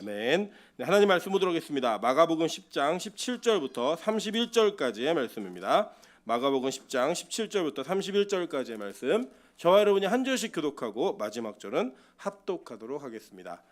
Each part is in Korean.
아멘. 네, 하나님 말씀 보도록 하겠습니다. 마가복음 10장 17절부터 31절까지의 말씀입니다. 마가복음 10장 17절부터 31절까지의 말씀. 저와 여러분이 한 절씩 교독하고 마지막 절은 합독하도록 하겠습니다.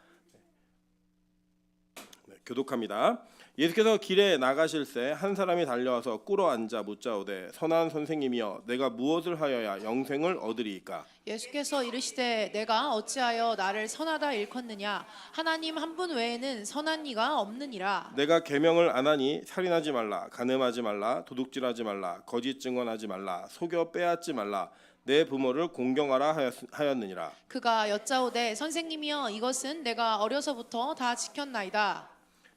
네, 교독합니다. 예수께서 길에 나가실새 한 사람이 달려와서 꿇어 앉아 묻자오되 선한 선생님이여 내가 무엇을 하여야 영생을 얻으리이까? 예수께서 이르시되 내가 어찌하여 나를 선하다 일컫느냐 하나님 한 분 외에는 선한 이가 없느니라. 내가 계명을 안 하니 살인하지 말라, 간음하지 말라, 도둑질하지 말라, 거짓 증언하지 말라, 속여 빼앗지 말라, 내 부모를 공경하라 하였느니라. 그가 여짜오되 선생님이여 이것은 내가 어려서부터 다 지켰나이다.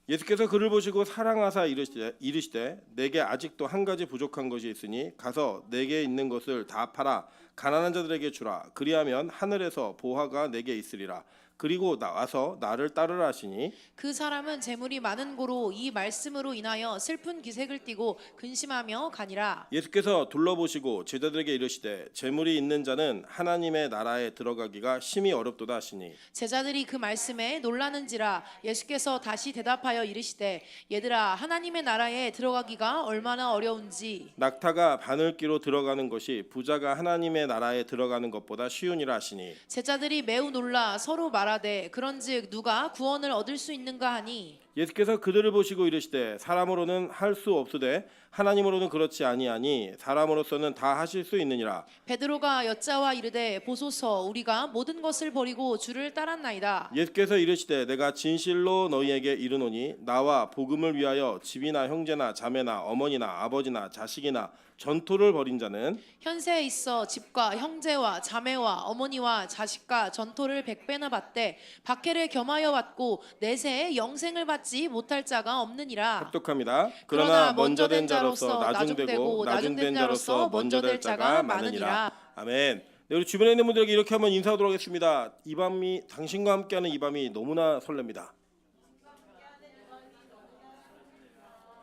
예수께서 그를 보시고 사랑하사 이르시되 내게 아직도 한 가지 부족한 것이 있으니 가서 내게 있는 것을 다 팔아 가난한 자들에게 주라. 그리하면 하늘에서 보화가 내게 있으리라. 그리고 나와서 나를 따르라 하시니 그 사람은 재물이 많은 고로 이 말씀으로 인하여 슬픈 기색을 띠고 근심하며 가니라. 예수께서 둘러보시고 제자들에게 이르시되 재물이 있는 자는 하나님의 나라에 들어가기가 심히 어렵도다 하시니 제자들이 그 말씀에 놀라는지라. 예수께서 다시 대답하여 이르시되 얘들아 하나님의 나라에 들어가기가 얼마나 어려운지 낙타가 바늘기로 들어가는 것이 부자가 하나님의 나라에 들어가는 것보다 쉬우니라 하시니 제자들이 매우 놀라 서로 말하되 그런즉 누가 구원을 얻을 수 있는가 하니 예수께서 그들을 보시고 이르시되 사람으로는 할 수 없으되 하나님으로는 그렇지 아니하니 사람으로서는 다 하실 수 있느니라. 베드로가 여짜와 이르되 보소서 우리가 모든 것을 버리고 주를 따랐나이다. 예수께서 이르시되 내가 진실로 너희에게 이르노니 나와 복음을 위하여 집이나 형제나 자매나 어머니나 아버지나 자식이나 전토를 벌인 자는 현세에 있어 집과 형제와 자매와 어머니와 자식과 전토를 100배나 받되 박해를 겸하여 받고 내세에 영생을 받지 못할 자가 없느니라. 합독합니다. 그러나 먼저 된 자로서 나중되고 나중된 자로서 먼저 될 자가 많으니라. 아멘. 네, 우리 주변에 있는 분들에게 이렇게 한번 인사하도록 하겠습니다. 이 밤이 당신과 함께하는 이 밤이 너무나 설렙니다.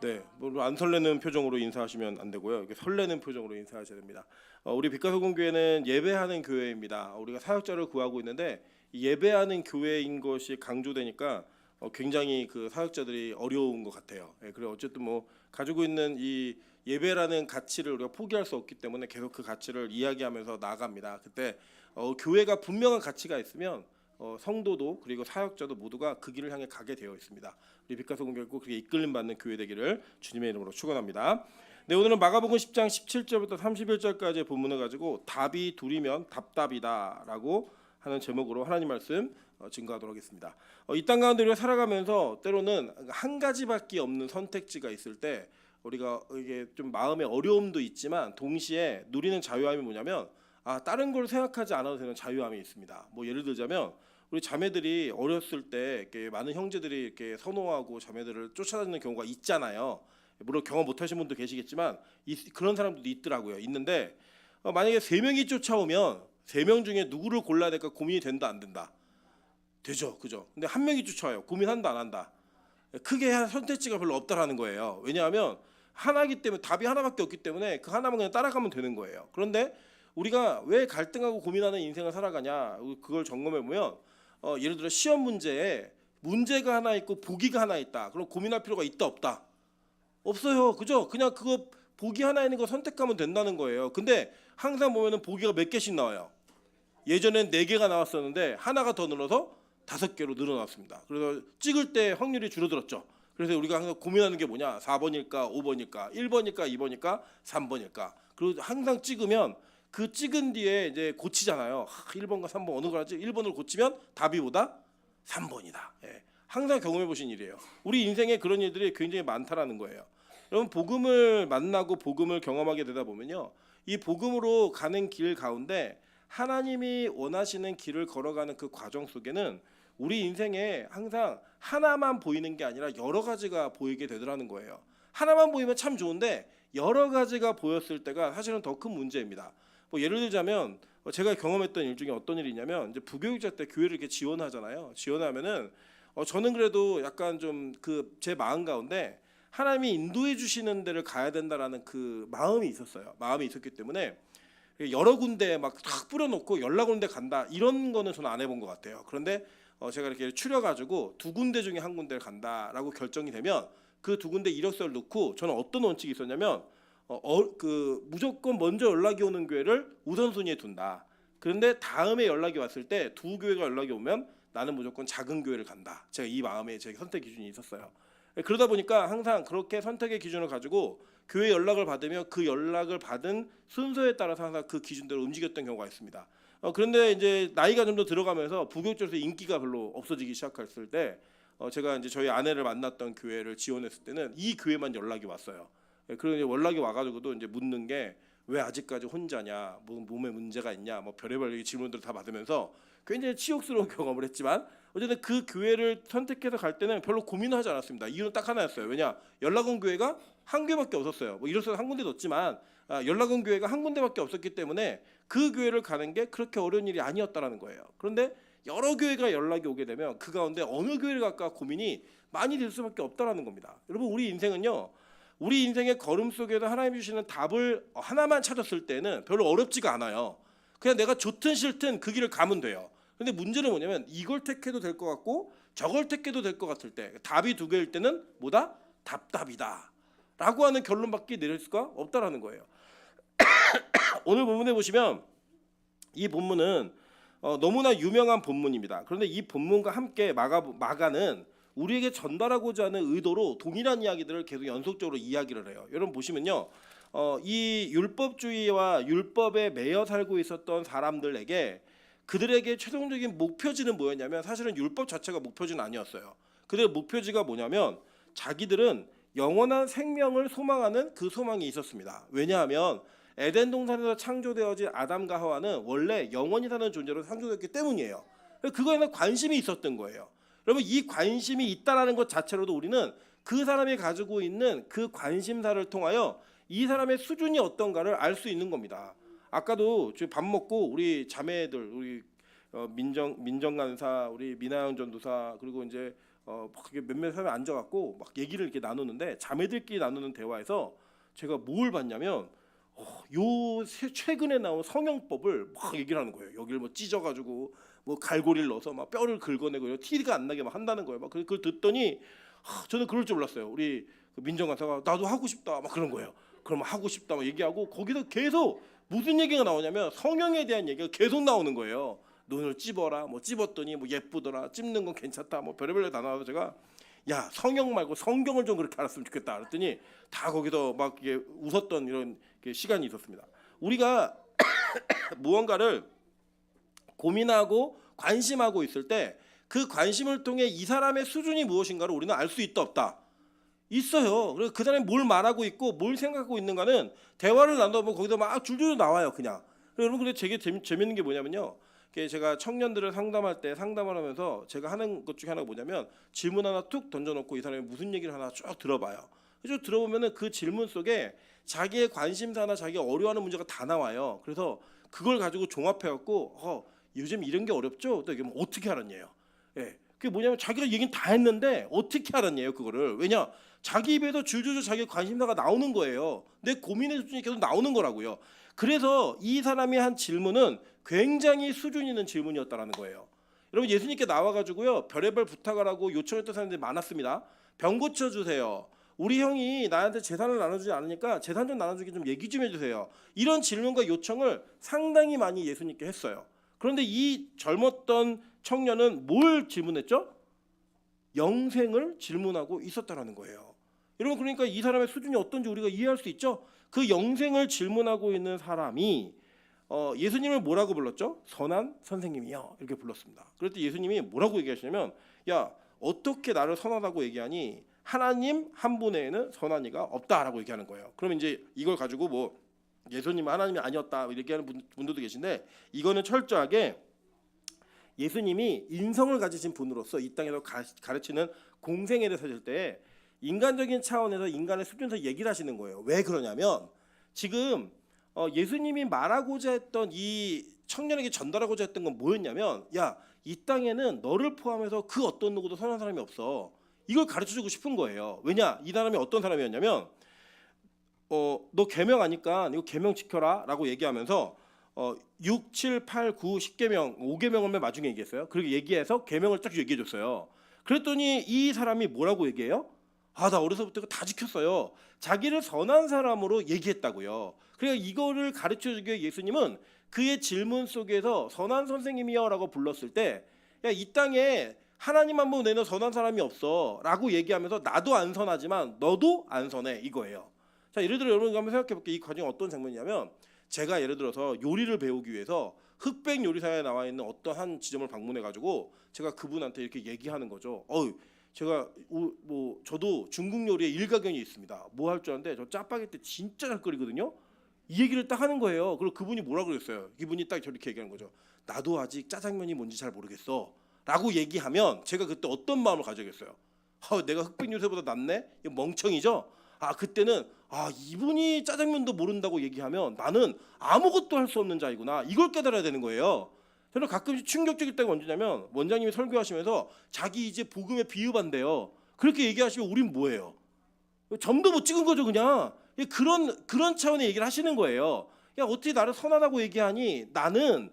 네, 뭐 안 설레는 표정으로 인사하시면 안 되고요. 이렇게 설레는 표정으로 인사하셔야 됩니다. 우리 빛가소금 교회는 예배하는 교회입니다. 우리가 사역자를 구하고 있는데 예배하는 교회인 것이 강조되니까 굉장히 그 사역자들이 어려운 것 같아요. 그래 어쨌든 뭐 가지고 있는 이 예배라는 가치를 우리가 포기할 수 없기 때문에 계속 그 가치를 이야기하면서 나아갑니다. 그때 교회가 분명한 가치가 있으면 성도도 그리고 사역자도 모두가 그 길을 향해 가게 되어 있습니다. 우리 빛가소금 교회 꼭 그렇게 이끌림 받는 교회 되기를 주님의 이름으로 축원합니다. 네, 오늘은 마가복음 10장 17절부터 31절까지의 본문을 가지고 답이 둘이면 답답이다라고 하는 제목으로 하나님 말씀 증거하도록 하겠습니다. 이 땅 가운데 우리가 살아가면서 때로는 한 가지밖에 없는 선택지가 있을 때 우리가 이게 좀 마음의 어려움도 있지만 동시에 누리는 자유함이 뭐냐면 다른 걸 생각하지 않아도 되는 자유함이 있습니다. 뭐 예를 들자면 우리 자매들이 어렸을 때 이렇게 많은 형제들이 이렇게 선호하고 자매들을 쫓아다니는 경우가 있잖아요. 물론 경험 못하신 분도 계시겠지만 그런 사람들도 있더라고요. 있는데 만약에 3명이 쫓아오면 3명 중에 누구를 골라야 될까 고민이 된다 안 된다? 되죠, 그죠? 근데 한 명이 쫓아와요. 고민한다 안 한다? 크게 선택지가 별로 없다라는 거예요. 왜냐하면 하나이기 때문에 답이 하나밖에 없기 때문에 그 하나만 그냥 따라가면 되는 거예요. 그런데 우리가 왜 갈등하고 고민하는 인생을 살아가냐? 그걸 점검해 보면 예를 들어 시험 문제에 문제가 하나 있고 보기가 하나 있다. 그럼 고민할 필요가 있다 없다? 없어요, 그죠? 그냥 그거 보기 하나 있는 거 선택하면 된다는 거예요. 근데 항상 보면은 보기가 몇 개씩 나와요. 예전엔 4개가 나왔었는데 하나가 더 늘어서 5개로 늘어났습니다. 그래서 찍을 때 확률이 줄어들었죠. 그래서 우리가 항상 고민하는 게 뭐냐? 4번일까, 5번일까, 1번일까, 2번일까, 3번일까. 그리고 항상 찍으면 그 찍은 뒤에 이제 고치잖아요. 1번과 3번 어느 걸 하지? 1번을 고치면 답이 뭐다? 3번이다. 예. 항상 경험해 보신 일이에요. 우리 인생에 그런 일들이 굉장히 많다라는 거예요. 여러분 복음을 만나고 복음을 경험하게 되다 보면요. 이 복음으로 가는 길 가운데 하나님이 원하시는 길을 걸어가는 그 과정 속에는 우리 인생에 항상 하나만 보이는 게 아니라 여러 가지가 보이게 되더라는 거예요. 하나만 보이면 참 좋은데 여러 가지가 보였을 때가 사실은 더 큰 문제입니다. 뭐 예를 들자면 제가 경험했던 일 중에 어떤 일이 있냐면 이제 부교육자 때 교회를 이렇게 지원하잖아요. 지원하면은 저는 그래도 약간 좀 그 제 마음 가운데 하나님이 인도해 주시는 데를 가야 된다라는 그 마음이 있었어요. 마음이 있었기 때문에 여러 군데 막 탁 뿌려놓고 연락 오는 데 간다 이런 거는 저는 안 해본 것 같아요. 그런데 제가 이렇게 추려가지고 두 군데 중에 한 군데를 간다라고 결정이 되면 그 두 군데 이력서를 넣고 저는 어떤 원칙이 있었냐면 무조건 먼저 연락이 오는 교회를 우선순위에 둔다. 그런데 다음에 연락이 왔을 때 두 교회가 연락이 오면 나는 무조건 작은 교회를 간다. 제가 이 마음에 제 선택 기준이 있었어요. 그러다 보니까 항상 그렇게 선택의 기준을 가지고 교회 연락을 받으며 그 연락을 받은 순서에 따라서 항상 그 기준대로 움직였던 경우가 있습니다. 그런데 이제 나이가 좀 더 들어가면서 부교육에서 인기가 별로 없어지기 시작했을 때 제가 이제 저희 아내를 만났던 교회를 지원했을 때는 이 교회만 연락이 왔어요. 그리고 연락이 와가지고도 이제 묻는 게 왜 아직까지 혼자냐, 뭐 몸에 문제가 있냐, 뭐 별의별 질문들을 다 받으면서 굉장히 치욕스러운 경험을 했지만 어쨌든 그 교회를 선택해서 갈 때는 별로 고민을 하지 않았습니다. 이유는 딱 하나였어요. 왜냐, 연락 온 교회가 한 교회밖에 없었어요. 뭐 이로써 한 군데 넣었지만 연락 온 교회가 한 군데밖에 없었기 때문에 그 교회를 가는 게 그렇게 어려운 일이 아니었다라는 거예요. 그런데 여러 교회가 연락이 오게 되면 그 가운데 어느 교회를 갈까 고민이 많이 될 수밖에 없다라는 겁니다. 여러분, 우리 인생은요, 우리 인생의 걸음 속에서 하나님이 주시는 답을 하나만 찾았을 때는 별로 어렵지가 않아요. 그냥 내가 좋든 싫든 그 길을 가면 돼요. 근데 문제는 뭐냐면 이걸 택해도 될 것 같고 저걸 택해도 될 것 같을 때, 답이 두 개일 때는 뭐다? 답답이다 라고 하는 결론밖에 내릴 수가 없다라는 거예요. 오늘 본문에 보시면 이 본문은 너무나 유명한 본문입니다. 그런데 이 본문과 함께 마가는 우리에게 전달하고자 하는 의도로 동일한 이야기들을 계속 연속적으로 이야기를 해요. 여러분 보시면요, 이 율법주의와 율법에 매여 살고 있었던 사람들에게 그들에게 최종적인 목표지는 뭐였냐면 사실은 율법 자체가 목표지는 아니었어요. 그들의 목표지가 뭐냐면 자기들은 영원한 생명을 소망하는 그 소망이 있었습니다. 왜냐하면 에덴 동산에서 창조되어진 아담과 하와는 원래 영원히 사는 존재로 창조됐기 때문이에요. 그거에는 관심이 있었던 거예요. 여러분, 이 관심이 있다라는 것 자체로도 우리는 그 사람이 가지고 있는 그 관심사를 통하여 이 사람의 수준이 어떤가를 알 수 있는 겁니다. 아까도 밥 먹고 우리 자매들, 우리 민정간사, 우리 미나영 전도사, 그리고 이제 몇몇 사람이 앉아갖고 막 얘기를 이렇게 나누는데 자매들끼리 나누는 대화에서 제가 뭘 봤냐면 최근에 나온 성형법을 막 얘기를 하는 거예요. 여기를 뭐 찢어가지고 뭐 갈고리를 넣어서 막 뼈를 긁어내고 티가 안 나게 막 한다는 거예요. 막 그걸 듣더니 저는 그럴 줄 몰랐어요. 우리 민정간사가 나도 하고 싶다 막 그런 거예요. 그러면 하고 싶다 막 얘기하고 거기서 계속 무슨 얘기가 나오냐면 성형에 대한 얘기가 계속 나오는 거예요. 눈을 찝어라, 뭐 찝었더니 뭐 예쁘더라, 찝는 건 괜찮다, 뭐 별의별 다 나와서 제가 야, 성형 말고 성경을 좀 그렇게 알았으면 좋겠다 그랬더니 다 거기서 막 이게 웃었던 이런 시간이 있었습니다. 우리가 무언가를 고민하고 관심하고 있을 때 그 관심을 통해 이 사람의 수준이 무엇인가를 우리는 알 수 있다 없다? 있어요. 그래서 그 사람이 뭘 말하고 있고 뭘 생각하고 있는가는 대화를 나눠보면 거기서 막 줄줄 나와요, 그냥. 여러분, 근데 되게 재밌는 게 뭐냐면요, 제가 청년들을 상담할 때 상담을 하면서 제가 하는 것 중에 하나가 뭐냐면 질문 하나 툭 던져놓고 이 사람이 무슨 얘기를 하나 쭉 들어봐요. 쭉 들어보면은 그 질문 속에 자기의 관심사나 자기가 어려워하는 문제가 다 나와요. 그래서 그걸 가지고 종합해갖고 요즘 이런 게 어렵죠? 또 이게 뭐 어떻게 알았냐요? 예, 그게 뭐냐면 자기가 얘기는 다 했는데 어떻게 알았냐요, 그거를. 왜냐? 자기 입에서 줄줄줄 자기 관심사가 나오는 거예요. 내 고민의 수준이 계속 나오는 거라고요. 그래서 이 사람이 한 질문은 굉장히 수준 있는 질문이었다라는 거예요. 여러분, 예수님께 나와가지고요, 별의별 부탁을 하고 요청했던 사람들이 많았습니다. 병 고쳐주세요. 우리 형이 나한테 재산을 나눠주지 않으니까 재산 좀 나눠주기 좀 얘기 좀 해주세요. 이런 질문과 요청을 상당히 많이 예수님께 했어요. 그런데 이 젊었던 청년은 뭘 질문했죠? 영생을 질문하고 있었다라는 거예요. 여러분, 그러니까 이 사람의 수준이 어떤지 우리가 이해할 수 있죠? 그 영생을 질문하고 있는 사람이 예수님을 뭐라고 불렀죠? 선한 선생님이요, 이렇게 불렀습니다. 그럴 때 예수님이 뭐라고 얘기하시냐면, 야, 어떻게 나를 선하다고 얘기하니? 하나님 한 분 외에는 선한 이가 없다라고 얘기하는 거예요. 그럼 이제 이걸 가지고 뭐 예수님은 하나님이 아니었다 이렇게 하는 분들도 계신데, 이거는 철저하게 예수님이 인성을 가지신 분으로서 이 땅에서 가르치는 공생애를 사실 때 인간적인 차원에서 인간의 수준에서 얘기를 하시는 거예요. 왜 그러냐면 지금 예수님이 말하고자 했던, 이 청년에게 전달하고자 했던 건 뭐였냐면, 야, 이 땅에는 너를 포함해서 그 어떤 누구도 선한 사람이 없어. 이걸 가르쳐주고 싶은 거예요. 왜냐? 이 사람이 어떤 사람이었냐면 너 계명 아니까 이거 계명 지켜라 라고 얘기하면서 6, 7, 8, 9, 10계명, 5계명을 마중에 얘기했어요. 그리고 얘기해서 계명을 딱 얘기해 줬어요. 그랬더니 이 사람이 뭐라고 얘기해요? 아, 나 어려서부터 이거 다 지켰어요. 자기를 선한 사람으로 얘기했다고요. 그러니까 이거를 가르쳐 주기 위해 예수님은 그의 질문 속에서 선한 선생님이여라고 불렀을 때, 야, 이 땅에 하나님 한 분 외에는 선한 사람이 없어라고 얘기하면서 나도 안 선하지만 너도 안 선해 이거예요. 자, 예를 들어 여러분 한번 생각해 볼게요. 이 과정이 어떤 장면이냐면, 제가 예를 들어서 요리를 배우기 위해서 흑백 요리사에 나와 있는 어떤 한 지점을 방문해 가지고 제가 그분한테 이렇게 얘기하는 거죠. 제가 저도 중국 요리에 일가견이 있습니다. 뭐 할 줄 아는데 저 짜파게티 진짜 잘 끓이거든요. 이 얘기를 딱 하는 거예요. 그리고 그분이 뭐라 그랬어요? 이분이 딱 저렇게 얘기하는 거죠. 나도 아직 짜장면이 뭔지 잘 모르겠어 라고 얘기하면 제가 그때 어떤 마음을 가져야겠어요? 내가 흑백 요리사보다 낫네? 이거 멍청이죠? 그때는 이분이 짜장면도 모른다고 얘기하면 나는 아무것도 할 수 없는 자이구나, 이걸 깨달아야 되는 거예요. 저는 가끔씩 충격적일 때가 언제냐면, 원장님이 설교하시면서 자기 이제 복음에 비유한대요. 그렇게 얘기하시면 우린 뭐예요? 점도 못 찍은 거죠. 그냥 그런 차원의 얘기를 하시는 거예요. 야, 어떻게 나를 선하다고 얘기하니? 나는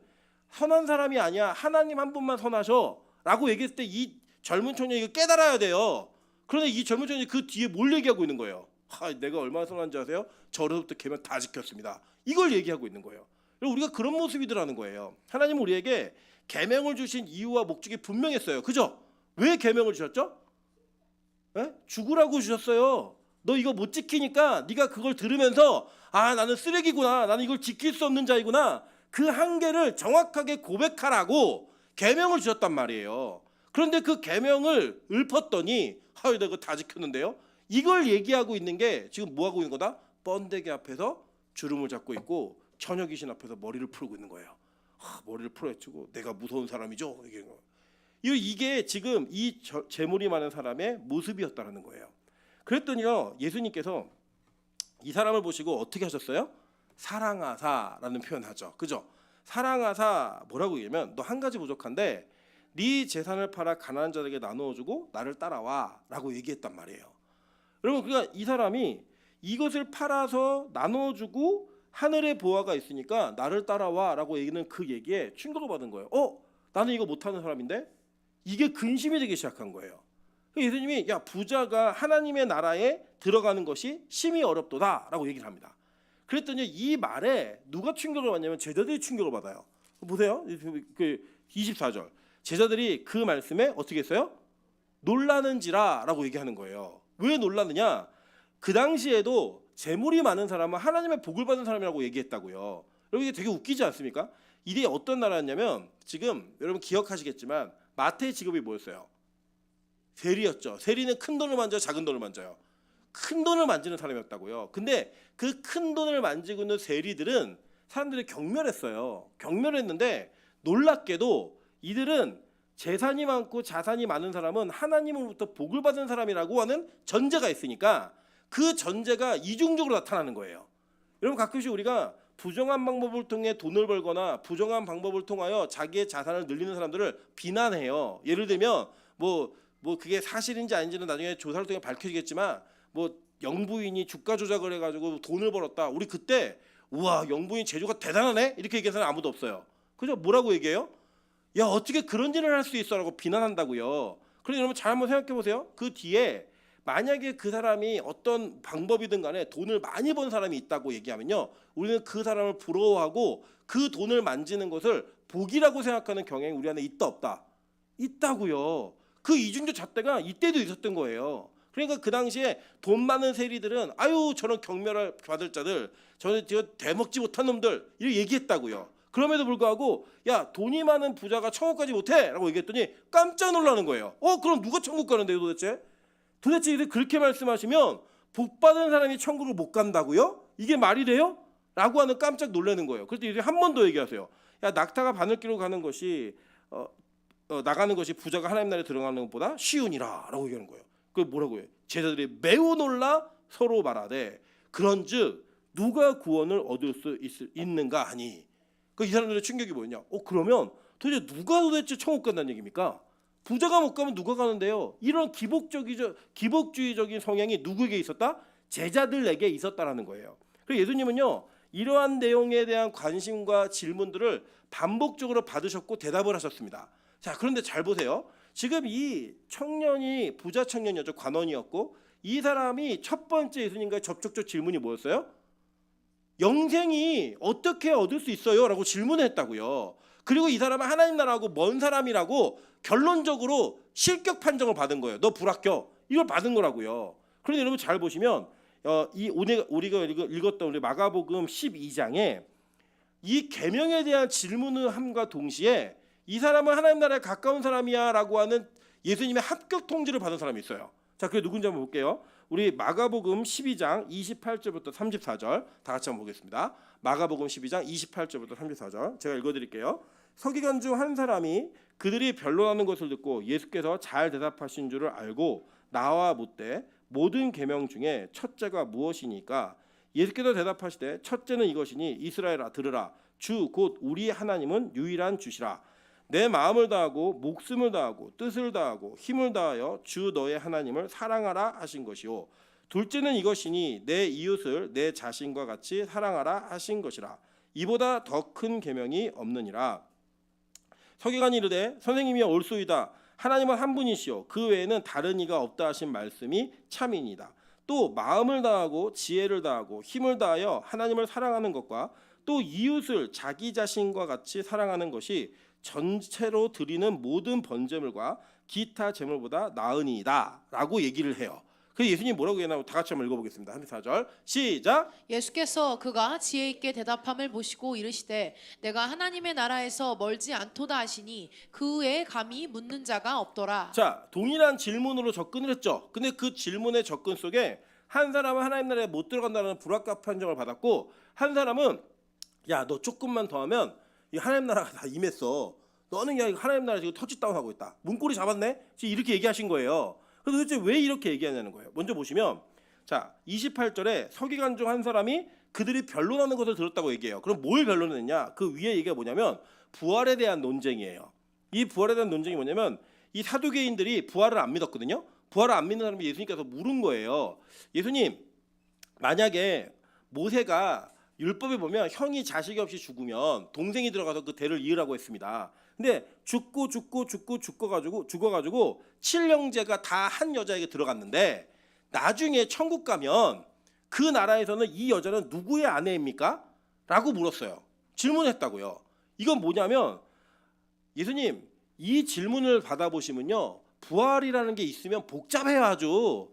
선한 사람이 아니야, 하나님 한 분만 선하셔 라고 얘기했을 때 이 젊은 청년이 이거 깨달아야 돼요. 그런데 이 젊은 청년이 그 뒤에 뭘 얘기하고 있는 거예요? 내가 얼마나 선한지 아세요? 저 어려서부터 계명 다 지켰습니다. 이걸 얘기하고 있는 거예요. 우리가 그런 모습이더라는 거예요. 하나님은 우리에게 계명을 주신 이유와 목적이 분명했어요. 그죠? 왜 계명을 주셨죠? 죽으라고 주셨어요. 너 이거 못 지키니까 네가 그걸 들으면서 나는 쓰레기구나, 나는 이걸 지킬 수 없는 자이구나, 그 한계를 정확하게 고백하라고 계명을 주셨단 말이에요. 그런데 그 계명을 읊었더니 내가 이거 다 지켰는데요. 이걸 얘기하고 있는 게 지금 뭐 하고 있는 거다? 번데기 앞에서 주름을 잡고 있고 처녀 귀신 앞에서 머리를 풀고 있는 거예요. 머리를 풀어헤치고 내가 무서운 사람이죠. 이게 지금 이 재물이 많은 사람의 모습이었다는 거예요. 그랬더니요, 예수님께서 이 사람을 보시고 어떻게 하셨어요? 사랑하사라는 표현하죠. 그죠? 사랑하사 뭐라고 얘기하면, 너 한 가지 부족한데 네 재산을 팔아 가난한 자에게 나누어주고 나를 따라와라고 얘기했단 말이에요. 여러분, 그러니까 이 사람이 이것을 팔아서 나눠주고 하늘의 보화가 있으니까 나를 따라와라고 얘기는 그 얘기에 충격을 받은 거예요. 나는 이거 못하는 사람인데? 이게 근심이 되기 시작한 거예요. 예수님이 부자가 하나님의 나라에 들어가는 것이 심히 어렵도다라고 얘기를 합니다. 그랬더니 이 말에 누가 충격을 받냐면 제자들이 충격을 받아요. 보세요. 그 24절. 제자들이 그 말씀에 어떻게 했어요? 놀라는지라라고 얘기하는 거예요. 왜 놀라느냐? 그 당시에도 재물이 많은 사람은 하나님의 복을 받은 사람이라고 얘기했다고요. 여러분, 이게 되게 웃기지 않습니까? 이게 어떤 나라였냐면, 지금 여러분 기억하시겠지만 마태의 직업이 뭐였어요? 세리였죠. 세리는 큰 돈을 만져요, 작은 돈을 만져요? 큰 돈을 만지는 사람이었다고요. 근데 그 큰 돈을 만지고 있는 세리들은 사람들이 경멸했어요. 경멸했는데 놀랍게도 이들은 재산이 많고 자산이 많은 사람은 하나님으로부터 복을 받은 사람이라고 하는 전제가 있으니까 그 전제가 이중적으로 나타나는 거예요. 여러분, 가끔씩 우리가 부정한 방법을 통해 돈을 벌거나 부정한 방법을 통하여 자기의 자산을 늘리는 사람들을 비난해요. 예를 들면 뭐 그게 사실인지 아닌지는 나중에 조사를 통해 밝혀지겠지만, 영부인이 주가 조작을 해가지고 돈을 벌었다. 우리 그때 우와, 영부인 재주가 대단하네 이렇게 얘기하는 사람 아무도 없어요. 그죠? 뭐라고 얘기해요? 야, 어떻게 그런 일을 할 수 있어라고 비난한다고요. 그런데 여러분 잘 한번 생각해 보세요. 그 뒤에 만약에 그 사람이 어떤 방법이든 간에 돈을 많이 번 사람이 있다고 얘기하면요, 우리는 그 사람을 부러워하고 그 돈을 만지는 것을 복이라고 생각하는 경향이 우리 안에 있다 없다? 있다고요. 그 이중적 잣대가 이때도 있었던 거예요. 그러니까 그 당시에 돈 많은 세리들은 저런 경멸을 받을 자들, 저는 대먹지 못한 놈들 이렇게 얘기했다고요. 그럼에도 불구하고 돈이 많은 부자가 천국 가지 못해 라고 얘기했더니 깜짝 놀라는 거예요. 그럼 누가 천국 가는데요 도대체? 도대체 이들 그렇게 말씀하시면 복 받은 사람이 천국을 못 간다고요? 이게 말이 돼요? 라고 하는 깜짝 놀라는 거예요. 그래서 이들이 한 번 더 얘기하세요. 낙타가 바늘길로 가는 것이 나가는 것이 부자가 하나님 나라에 들어가는 것보다 쉬우니라 라고 얘기하는 거예요. 그게 뭐라고 해요? 제자들이 매우 놀라 서로 말하되 그런즉 누가 구원을 얻을 수 있는가 하니. 이 사람들의 충격이 뭐냐? 그러면 도대체 누가 도대체 천국 간다는 얘기입니까? 부자가 못 가면 누가 가는데요? 이런 기복주의적인 성향이 누구에게 있었다? 제자들에게 있었다라는 거예요. 그래서 예수님은요, 이러한 내용에 대한 관심과 질문들을 반복적으로 받으셨고 대답을 하셨습니다. 자, 그런데 잘 보세요. 지금 이 청년이 부자 청년이었죠. 관원이었고 이 사람이 첫 번째 예수님과의 접촉적 질문이 뭐였어요? 영생이 어떻게 얻을 수 있어요? 라고 질문했다고요. 그리고 이 사람은 하나님 나라하고 먼 사람이라고 결론적으로 실격 판정을 받은 거예요. 너 불합격. 이걸 받은 거라고요. 그런데 여러분 잘 보시면 우리가 읽었던 우리 마가복음 12장에 이 계명에 대한 질문을 함과 동시에 이 사람은 하나님 나라에 가까운 사람이야라고 하는 예수님의 합격 통지를 받은 사람이 있어요. 자, 그게 누군지 한번 볼게요. 우리 마가복음 12장 28절부터 34절 다 같이 한번 보겠습니다. 마가복음 12장 28절부터 34절 제가 읽어드릴게요. 서기관 중 한 사람이 그들이 변론하는 것을 듣고 예수께서 잘 대답하신 줄을 알고 나와 묻되 모든 계명 중에 첫째가 무엇이니까? 예수께서 대답하시되 첫째는 이것이니 이스라엘아 들으라 주 곧 우리 하나님은 유일한 주시라. 내 마음을 다하고 목숨을 다하고 뜻을 다하고 힘을 다하여 주 너의 하나님을 사랑하라 하신 것이요. 둘째는 이것이니 내 이웃을 내 자신과 같이 사랑하라 하신 것이라. 이보다 더 큰 계명이 없느니라. 서기관이 이르되 선생님이여 옳소이다. 하나님은 한 분이시요 그 외에는 다른 이가 없다 하신 말씀이 참이니이다. 또 마음을 다하고 지혜를 다하고 힘을 다하여 하나님을 사랑하는 것과 또 이웃을 자기 자신과 같이 사랑하는 것이 전체로 드리는 모든 번제물과 기타 제물보다 나으니이다 라고 얘기를 해요. 그래서 예수님이 뭐라고 했나 다 같이 한번 읽어보겠습니다. 34절 시작. 예수께서 그가 지혜 있게 대답함을 보시고 이르시되 내가 하나님의 나라에서 멀지 않도다 하시니 그 외에 감히 묻는 자가 없더라. 자, 동일한 질문으로 접근을 했죠. 근데 그 질문의 접근 속에 한 사람은 하나님 나라에 못 들어간다는 불합격 판정을 받았고 한 사람은 야, 너 조금만 더 하면 이 하나님 나라가 다 임했어. 너는 야 하나님 나라 지금 터치다운 하고 있다. 문고리 잡았네. 지금 이렇게 얘기하신 거예요. 그래서 도대체 왜 이렇게 얘기하냐는 거예요. 먼저 보시면 자 28절에 서기관 중 한 사람이 그들이 변론하는 것을 들었다고 얘기해요. 그럼 뭘 변론했냐? 그 위에 얘기가 뭐냐면 부활에 대한 논쟁이에요. 이 부활에 대한 논쟁이 뭐냐면 이 사두개인들이 부활을 안 믿었거든요. 부활을 안 믿는 사람이 예수님께서 물은 거예요. 예수님, 만약에 모세가 율법에 보면 형이 자식이 없이 죽으면 동생이 들어가서 그 대를 이으라고 했습니다. 근데 죽어가지고 7형제가 다 한 여자에게 들어갔는데 나중에 천국 가면 그 나라에서는 이 여자는 누구의 아내입니까? 라고 물었어요. 질문했다고요. 이건 뭐냐면 예수님 이 질문을 받아보시면요 부활이라는 게 있으면 복잡해요. 아주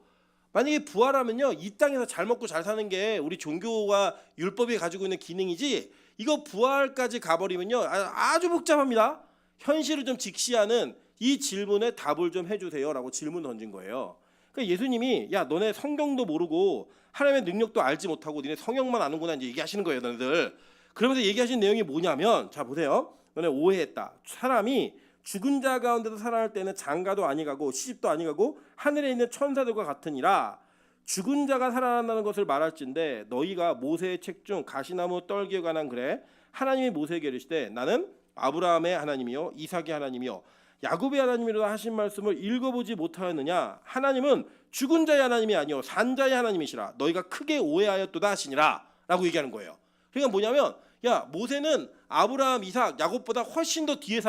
만약에 부활하면요 이 땅에서 잘 먹고 잘 사는 게 우리 종교와 율법이 가지고 있는 기능이지 이거 부활까지 가버리면요 아주 복잡합니다. 현실을 좀 직시하는 이 질문에 답을 좀 해주세요 라고 질문 던진 거예요. 그러니까 예수님이 야 너네 성경도 모르고 하나님의 능력도 알지 못하고 니네 성경만 아는구나 이제 얘기하시는 거예요. 너네들 그러면서 얘기하신 내용이 뭐냐면 자 보세요. 너네 오해했다. 사람이 죽은 자 가운데서 살아날 때는 장가도 아니가고 시집도 아니가고 하늘에 있는 천사들과 같으니라. 죽은 자가 살아난다는 것을 말할진대 너희가 모세의 책 중 가시나무 떨기에 관한 글에 하나님이 모세에게 이르시되 나는 아브라함의 하나님이요 이삭의 하나님이요 야곱의 하나님이라 하신 말씀을 읽어보지 못하였느냐. 하나님은 죽은 자의 하나님이 아니요 산 자의 하나님이시라. 너희가 크게 오해하였도다 하시니라 라고 얘기하는 거예요. 그러니까 뭐냐면 야 모세는 아브라함, 이삭, 야곱보다 훨씬 더 뒤에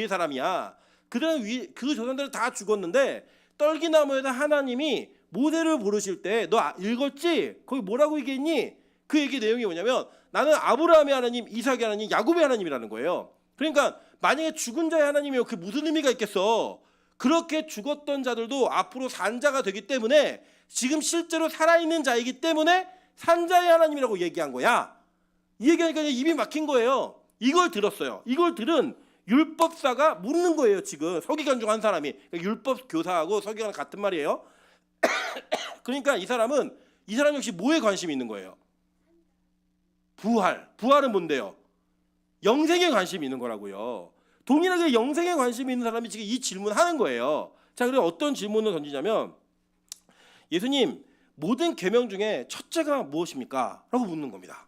사람이야. 그들은 그 조상들은 다 죽었는데 떨기나무에다 하나님이 모세를 부르실 때 너 읽었지? 거기 뭐라고 얘기했니? 그 얘기 내용이 뭐냐면 나는 아브라함의 하나님, 이삭의 하나님, 야곱의 하나님이라는 거예요. 그러니까 만약에 죽은 자의 하나님이면 그게 무슨 의미가 있겠어? 그렇게 죽었던 자들도 앞으로 산 자가 되기 때문에 지금 실제로 살아있는 자이기 때문에 산 자의 하나님이라고 얘기한 거야. 이 얘기하니까 입이 막힌 거예요. 이걸 들었어요. 이걸 들은 율법사가 묻는 거예요. 지금 서기관 중 한 사람이 그러니까 율법 교사하고 서기관 같은 말이에요. 그러니까 이 사람 역시 뭐에 관심이 있는 거예요? 부활은 뭔데요? 영생에 관심이 있는 거라고요. 동일하게 영생에 관심이 있는 사람이 지금 이 질문하는 거예요. 자, 그럼 어떤 질문을 던지냐면 예수님 모든 계명 중에 첫째가 무엇입니까? 라고 묻는 겁니다.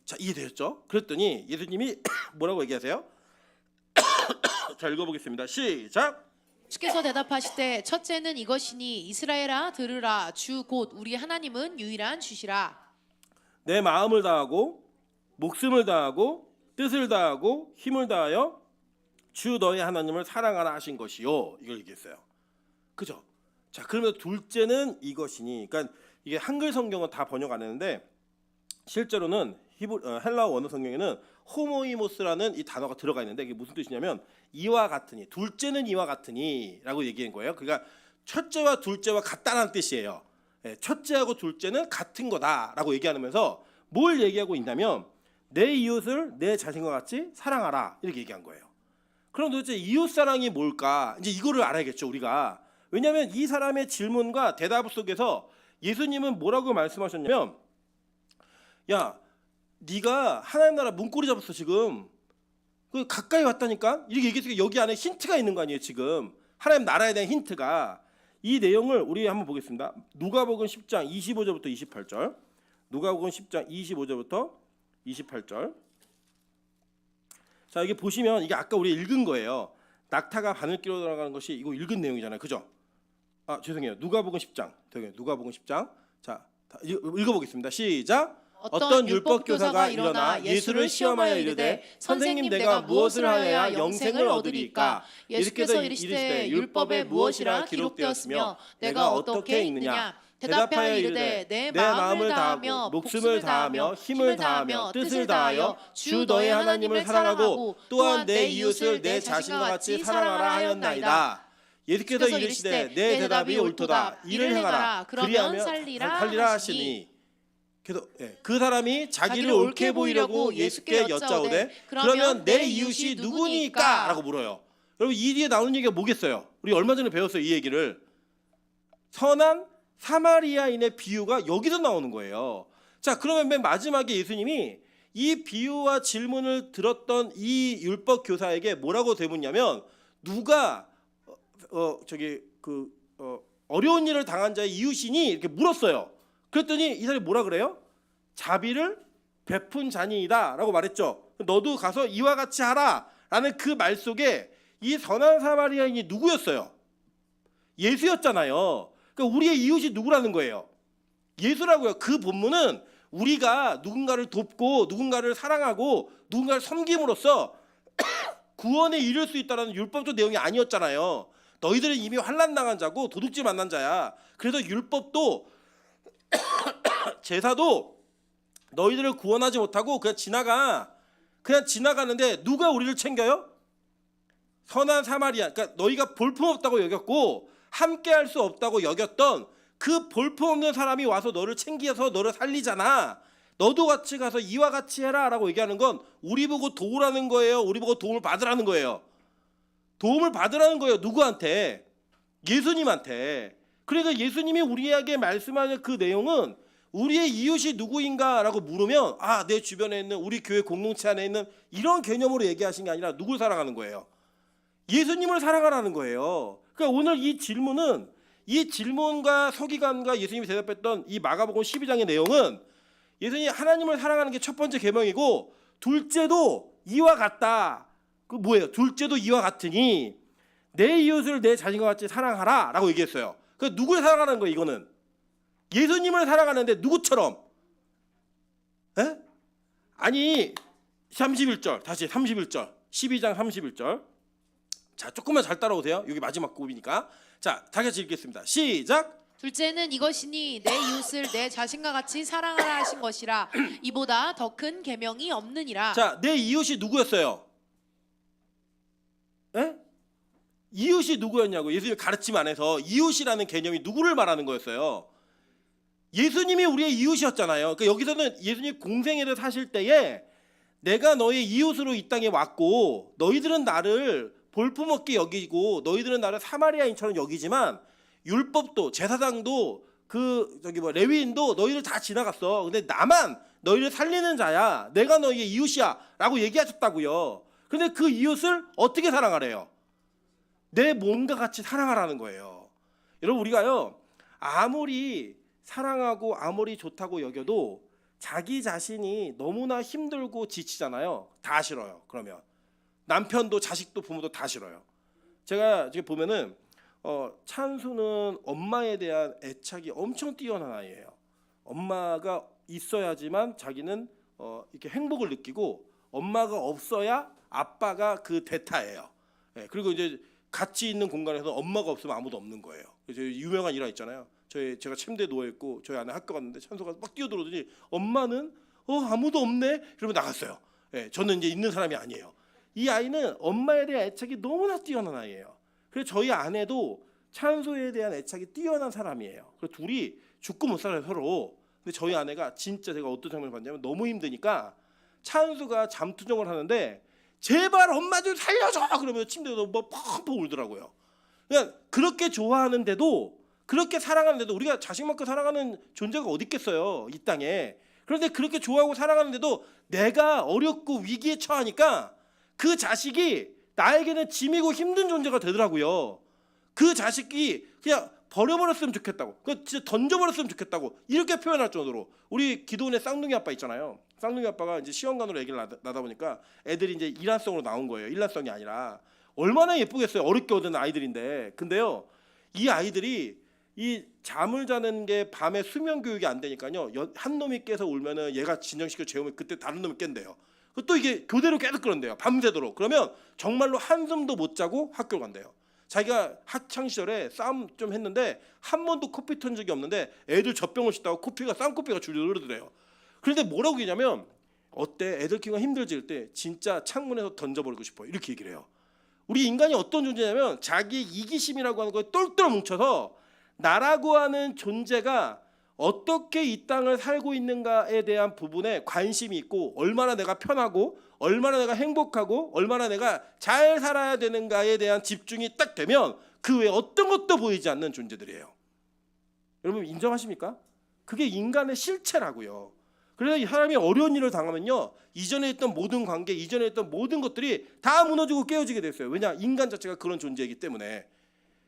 자, 이해되셨죠? 그랬더니 예수님이 뭐라고 얘기하세요? 자, 읽어보겠습니다. 시작. 주께서 대답하시되 첫째는 이것이니 이스라엘아 들으라 주 곧 우리 하나님은 유일한 주시라. 내 마음을 다하고 목숨을 다하고 뜻을 다하고 힘을 다하여 주 너의 하나님을 사랑하라 하신 것이요. 이걸 얘기했어요. 그죠? 자, 그러면 둘째는 이것이니. 그러니까 이게 한글 성경은 다 번역 안 했는데 실제로는 헬라어 원어 성경에는 호모이모스라는 이 단어가 들어가 있는데 이게 무슨 뜻이냐면 이와 같으니, 둘째는 이와 같으니라고 얘기한 거예요. 그러니까 첫째와 둘째와 같다는 뜻이에요. 예, 첫째하고 둘째는 같은 거다라고 얘기하면서 뭘 얘기하고 있냐면 내 이웃을 내 자신과 같이 사랑하라 이렇게 얘기한 거예요. 그럼 도대체 이웃 사랑이 뭘까? 이제 이거를 알아야겠죠, 우리가. 왜냐하면 이 사람의 질문과 대답 속에서 예수님은 뭐라고 말씀하셨냐면, 야, 네가 하나님 나라 문고리 잡았어 지금. 그 가까이 왔다니까. 이렇게 얘기했으니까 여기 안에 힌트가 있는 거 아니에요 지금. 하나님 나라에 대한 힌트가. 이 내용을 우리 한번 보겠습니다. 누가복음 10장 25절부터 28절. 누가복음 10장 25절부터 28절. 자, 여기 보시면 이게 아까 우리 읽은 거예요. 낙타가 바늘길로 돌아가는 것이 이거 읽은 내용이잖아요. 그죠? 아, 죄송해요. 누가복음 10장. 누가복음 10장. 자, 읽어보겠습니다. 시작. 어떤 율법 교사가 일어나 예수를 시험하여 이르되 선생님 내가 무엇을 하여야 영생을 얻으리까? 예수께서 이르시되 율법에 무엇이라 기록되었으며 내가 어떻게 읽느냐? 대답하여 이르되 내 마음을 다하며 목숨을 다하며 힘을 다하며 뜻을 다하여 주 너의 하나님을 사랑하고 또한 내 이웃을 내 자신과 같이 사랑하라 하였나이다. 예수께서 이르시되 내 대답이 옳도다. 이를 행하라. 그리하면 살리라 하시니. 그래서 그 사람이 자기를 옳게 보이려고 예수께 여짜오되 그러면 내 이웃이 누구니까? 라고 물어요. 여러분 이 뒤에 나오는 얘기가 뭐겠어요? 우리 얼마 전에 배웠어요 이 얘기를. 선한 사마리아인의 비유가 여기서 나오는 거예요. 자, 그러면 맨 마지막에 예수님이 이 비유와 질문을 들었던 이 율법 교사에게 뭐라고 대묻냐면 누가 어려운 일을 당한 자의 이웃이니 이렇게 물었어요. 그랬더니 이 사람이 뭐라 그래요? 자비를 베푼 자니이다라고 말했죠. 너도 가서 이와 같이 하라라는 그 말 속에 이 선한 사마리아인이 누구였어요? 예수였잖아요. 그러니까 우리의 이웃이 누구라는 거예요? 예수라고요. 그 본문은 우리가 누군가를 돕고 누군가를 사랑하고 누군가를 섬김으로써 구원에 이를 수 있다는 율법적 내용이 아니었잖아요. 너희들은 이미 환난 당한 자고 도둑질 만난 자야. 그래서 율법도 제사도 너희들을 구원하지 못하고 그냥 지나가는데 누가 우리를 챙겨요? 선한 사마리아. 그러니까 너희가 볼품없다고 여겼고 함께할 수 없다고 여겼던 그 볼품없는 사람이 와서 너를 챙겨서 너를 살리잖아. 너도 같이 가서 이와 같이 해라라고 얘기하는 건 우리 보고 도우라는 거예요. 우리 보고 도움을 받으라는 거예요. 도움을 받으라는 거예요. 누구한테? 예수님한테. 그러니까 예수님이 우리에게 말씀하는 그 내용은 우리의 이웃이 누구인가라고 물으면 내 주변에 있는 우리 교회 공동체 안에 있는 이런 개념으로 얘기하신 게 아니라 누굴 사랑하는 거예요? 예수님을 사랑하라는 거예요. 그러니까 오늘 이 질문은 이 질문과 서기관과 예수님이 대답했던 이 마가복음 12장의 내용은 예수님이 하나님을 사랑하는 게 첫 번째 계명이고 둘째도 이와 같다. 그 뭐예요? 둘째도 이와 같으니 내 이웃을 내 자신과 같이 사랑하라라고 얘기했어요. 그 누굴 사랑하는 거예요? 이거는 예수님을 사랑하는데 누구처럼? 에? 아니 31절 다시 31절 12장 31절. 자, 조금만 잘 따라오세요. 여기 마지막 곱이니까. 자, 다 같이 읽겠습니다. 시작. 둘째는 이것이니 내 이웃을 내 자신과 같이 사랑하라 하신 것이라. 이보다 더 큰 계명이 없느니라. 자, 내 이웃이 누구였어요? 에? 이웃이 누구였냐고. 예수님의 가르침 안에서 이웃이라는 개념이 누구를 말하는 거였어요? 예수님이 우리의 이웃이었잖아요. 그러니까 여기서는 예수님 공생애를 사실 때에 내가 너의 이웃으로 이 땅에 왔고 너희들은 나를 볼품없게 여기고 너희들은 나를 사마리아인처럼 여기지만 율법도 제사장도 레위인도 너희들 다 지나갔어. 근데 나만 너희를 살리는 자야. 내가 너희의 이웃이야 라고 얘기하셨다고요. 근데 그 이웃을 어떻게 사랑하래요? 내 몸과 같이 사랑하라는 거예요. 여러분 우리가요 아무리 사랑하고 아무리 좋다고 여겨도 자기 자신이 너무나 힘들고 지치잖아요. 다 싫어요. 그러면 남편도 자식도 부모도 다 싫어요. 제가 지금 보면은 찬수는 엄마에 대한 애착이 엄청 뛰어난 아이예요. 엄마가 있어야지만 자기는 이렇게 행복을 느끼고 엄마가 없어야 아빠가 그 대타예요. 예, 그리고 이제 같이 있는 공간에서 엄마가 없으면 아무도 없는 거예요. 그래서 유명한 일화 있잖아요. 제가 침대에 누워 있고 저희 아내 학교 갔는데 찬소가 막 뛰어들어오더니 엄마는 아무도 없네. 그러면 나갔어요. 예, 저는 이제 있는 사람이 아니에요. 이 아이는 엄마에 대한 애착이 너무나 뛰어난 아이예요. 그래서 저희 아내도 찬소에 대한 애착이 뛰어난 사람이에요. 그래서 둘이 죽고 못 살아요 서로. 근데 저희 아내가 진짜 제가 어떤 장면을 봤냐면 너무 힘드니까 찬수가 잠투정을 하는데 제발 엄마 좀 살려줘 그러면 침대에서 뭐 펑펑 울더라고요. 그러니까 그렇게 좋아하는데도 그렇게 사랑하는데도 우리가 자식만큼 사랑하는 존재가 어디 있겠어요 이 땅에. 그런데 그렇게 좋아하고 사랑하는데도 내가 어렵고 위기에 처하니까 그 자식이 나에게는 짐이고 힘든 존재가 되더라고요. 그 자식이 그냥 버려버렸으면 좋겠다고, 그 진짜 던져버렸으면 좋겠다고 이렇게 표현할 정도로. 우리 기도원의 쌍둥이 아빠 있잖아요. 쌍둥이 아빠가 이제 시험관으로 아기를 낳다 보니까 애들이 이제 일란성으로 나온 거예요. 일란성이 아니라. 얼마나 예쁘겠어요. 어렵게 얻은 아이들인데. 근데요, 이 아이들이 이 잠을 자는 게 밤에 수면 교육이 안 되니까요. 한 놈이 깨서 울면은 얘가 진정시켜 재우면 그때 다른 놈이 깬대요. 또 이게 교대로 계속 그런대요. 밤새도록. 그러면 정말로 한숨도 못 자고 학교 간대요. 자기가 학창 시절에 싸움 좀 했는데 한 번도 코피 턴 적이 없는데 애들 젖병을 씻다가 코피가 쌍코피가 줄줄 흐르더래요. 그런데 뭐라고 얘기냐면 어때? 애들 키우기가 힘들질 때 진짜 창문에서 던져버리고 싶어. 이렇게 얘기를 해요. 우리 인간이 어떤 존재냐면 자기의 이기심이라고 하는 거에 똘똘 뭉쳐서 나라고 하는 존재가 어떻게 이 땅을 살고 있는가에 대한 부분에 관심이 있고 얼마나 내가 편하고 얼마나 내가 행복하고 얼마나 내가 잘 살아야 되는가에 대한 집중이 딱 되면 그 외에 어떤 것도 보이지 않는 존재들이에요. 여러분 인정하십니까? 그게 인간의 실체라고요. 그래서 이 사람이 어려운 일을 당하면요, 이전에 했던 모든 관계, 이전에 했던 모든 것들이 다 무너지고 깨어지게 됐어요. 왜냐? 인간 자체가 그런 존재이기 때문에.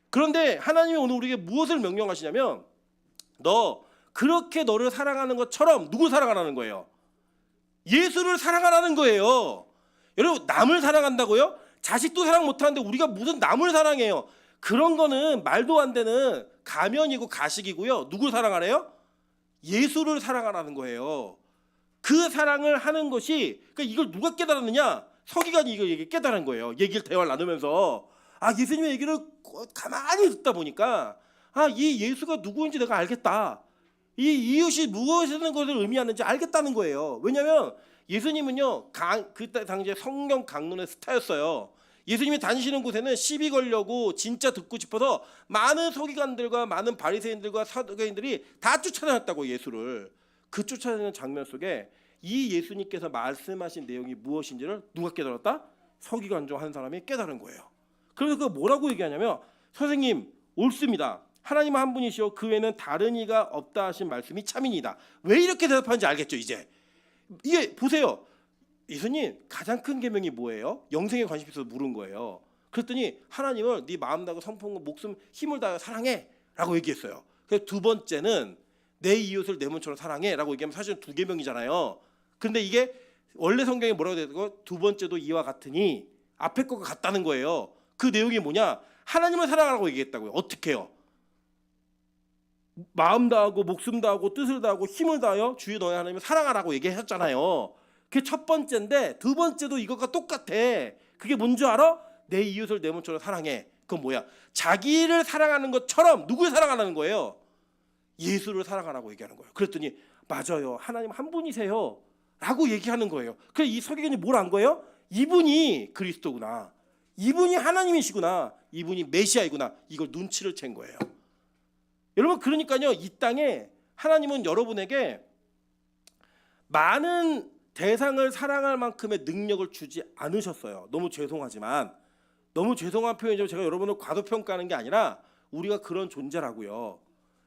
그런데 하나님이 오늘 우리에게 무엇을 명령하시냐면 너 그렇게 너를 사랑하는 것처럼 누구 사랑하라는 거예요? 예수를 사랑하라는 거예요. 여러분 남을 사랑한다고요? 자식도 사랑 못하는데 우리가 무슨 남을 사랑해요? 그런 거는 말도 안 되는 가면이고 가식이고요. 누구 사랑하래요? 예수를 사랑하라는 거예요. 그 사랑을 하는 것이, 그러니까 이걸 누가 깨달았느냐? 서기관이 이걸 깨달은 거예요. 얘기를 대화를 나누면서 예수님의 얘기를 가만히 듣다 보니까 이 예수가 누구인지 내가 알겠다. 이 이웃이 무엇을 것을 의미하는지 알겠다는 거예요. 왜냐하면 예수님은요 그 당시에 성경 강론의 스타였어요. 예수님이 다니시는 곳에는 시비 걸려고 진짜 듣고 싶어서 많은 서기관들과 많은 바리새인들과 사두개인들이 다 쫓아다녔다고 예수를. 그 쫓아다니는 장면 속에 이 예수님께서 말씀하신 내용이 무엇인지를 누가 깨달았다? 서기관 중 한 사람이 깨달은 거예요. 그래서 그 뭐라고 얘기하냐면 선생님 옳습니다. 하나님 한 분이시오 그 외에는 다른 이가 없다 하신 말씀이 참이니다. 왜 이렇게 대답하는지 알겠죠 이제. 이게 보세요. 예수님 가장 큰 계명이 뭐예요? 영생에 관심 있어서 물은 거예요. 그랬더니 하나님을 네 마음 다하고 성품과 목숨 힘을 다하여 사랑해 라고 얘기했어요. 그래서 두 번째는 내 이웃을 내 몸처럼 사랑해 라고 얘기하면 사실은 두 계명이잖아요. 근데 이게 원래 성경에 뭐라고 되어 있고 두 번째도 이와 같으니 앞에 거가 같다는 거예요. 그 내용이 뭐냐? 하나님을 사랑하라고 얘기했다고요. 어떻게 해요? 마음 다하고 목숨 다하고 뜻을 다하고 힘을 다하여 주의 너의 하나님을 사랑하라고 얘기하셨잖아요. 그게 첫 번째인데 두 번째도 이것과 똑같아. 그게 뭔지 알아? 내 이웃을 내 몸처럼 사랑해. 그건 뭐야? 자기를 사랑하는 것처럼 누구를 사랑하라는 거예요? 예수를 사랑하라고 얘기하는 거예요. 그랬더니 맞아요. 하나님 한 분이세요 라고 얘기하는 거예요. 그래서 이 서기관이 뭘 안 거예요? 이분이 그리스도구나. 이분이 하나님이시구나. 이분이 메시아이구나. 이걸 눈치를 챈 거예요. 여러분 그러니까요 이 땅에 하나님은 여러분에게 많은 대상을 사랑할 만큼의 능력을 주지 않으셨어요. 너무 죄송하지만, 너무 죄송한 표현이죠. 제가 여러분을 과도평가하는 게 아니라 우리가 그런 존재라고요.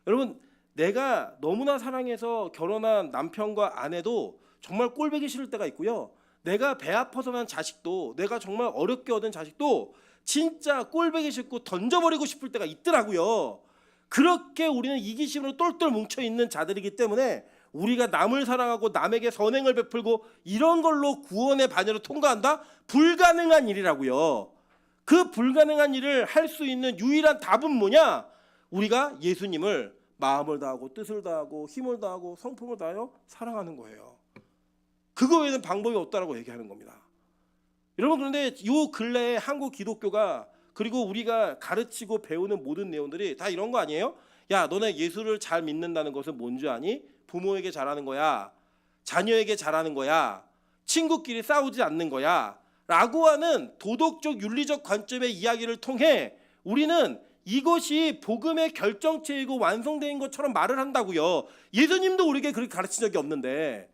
여러분 내가 너무나 사랑해서 결혼한 남편과 아내도 정말 꼴보기 싫을 때가 있고요. 내가 배 아파서 난 자식도, 내가 정말 어렵게 얻은 자식도 진짜 꼴보기 싫고 던져버리고 싶을 때가 있더라고요. 그렇게 우리는 이기심으로 똘똘 뭉쳐있는 자들이기 때문에 우리가 남을 사랑하고 남에게 선행을 베풀고 이런 걸로 구원의 반열을 통과한다? 불가능한 일이라고요. 그 불가능한 일을 할 수 있는 유일한 답은 뭐냐? 우리가 예수님을 마음을 다하고 뜻을 다하고 힘을 다하고 성품을 다하여 사랑하는 거예요. 그거 외에는 방법이 없다라고 얘기하는 겁니다. 여러분, 그런데 요 근래에 한국 기독교가 그리고 우리가 가르치고 배우는 모든 내용들이 다 이런 거 아니에요? 야, 너네 예수를 잘 믿는다는 것은 뭔지 아니? 부모에게 잘하는 거야, 자녀에게 잘하는 거야, 친구끼리 싸우지 않는 거야 라고 하는 도덕적 윤리적 관점의 이야기를 통해 우리는 이것이 복음의 결정체이고 완성된 것처럼 말을 한다고요. 예수님도 우리에게 그렇게 가르친 적이 없는데,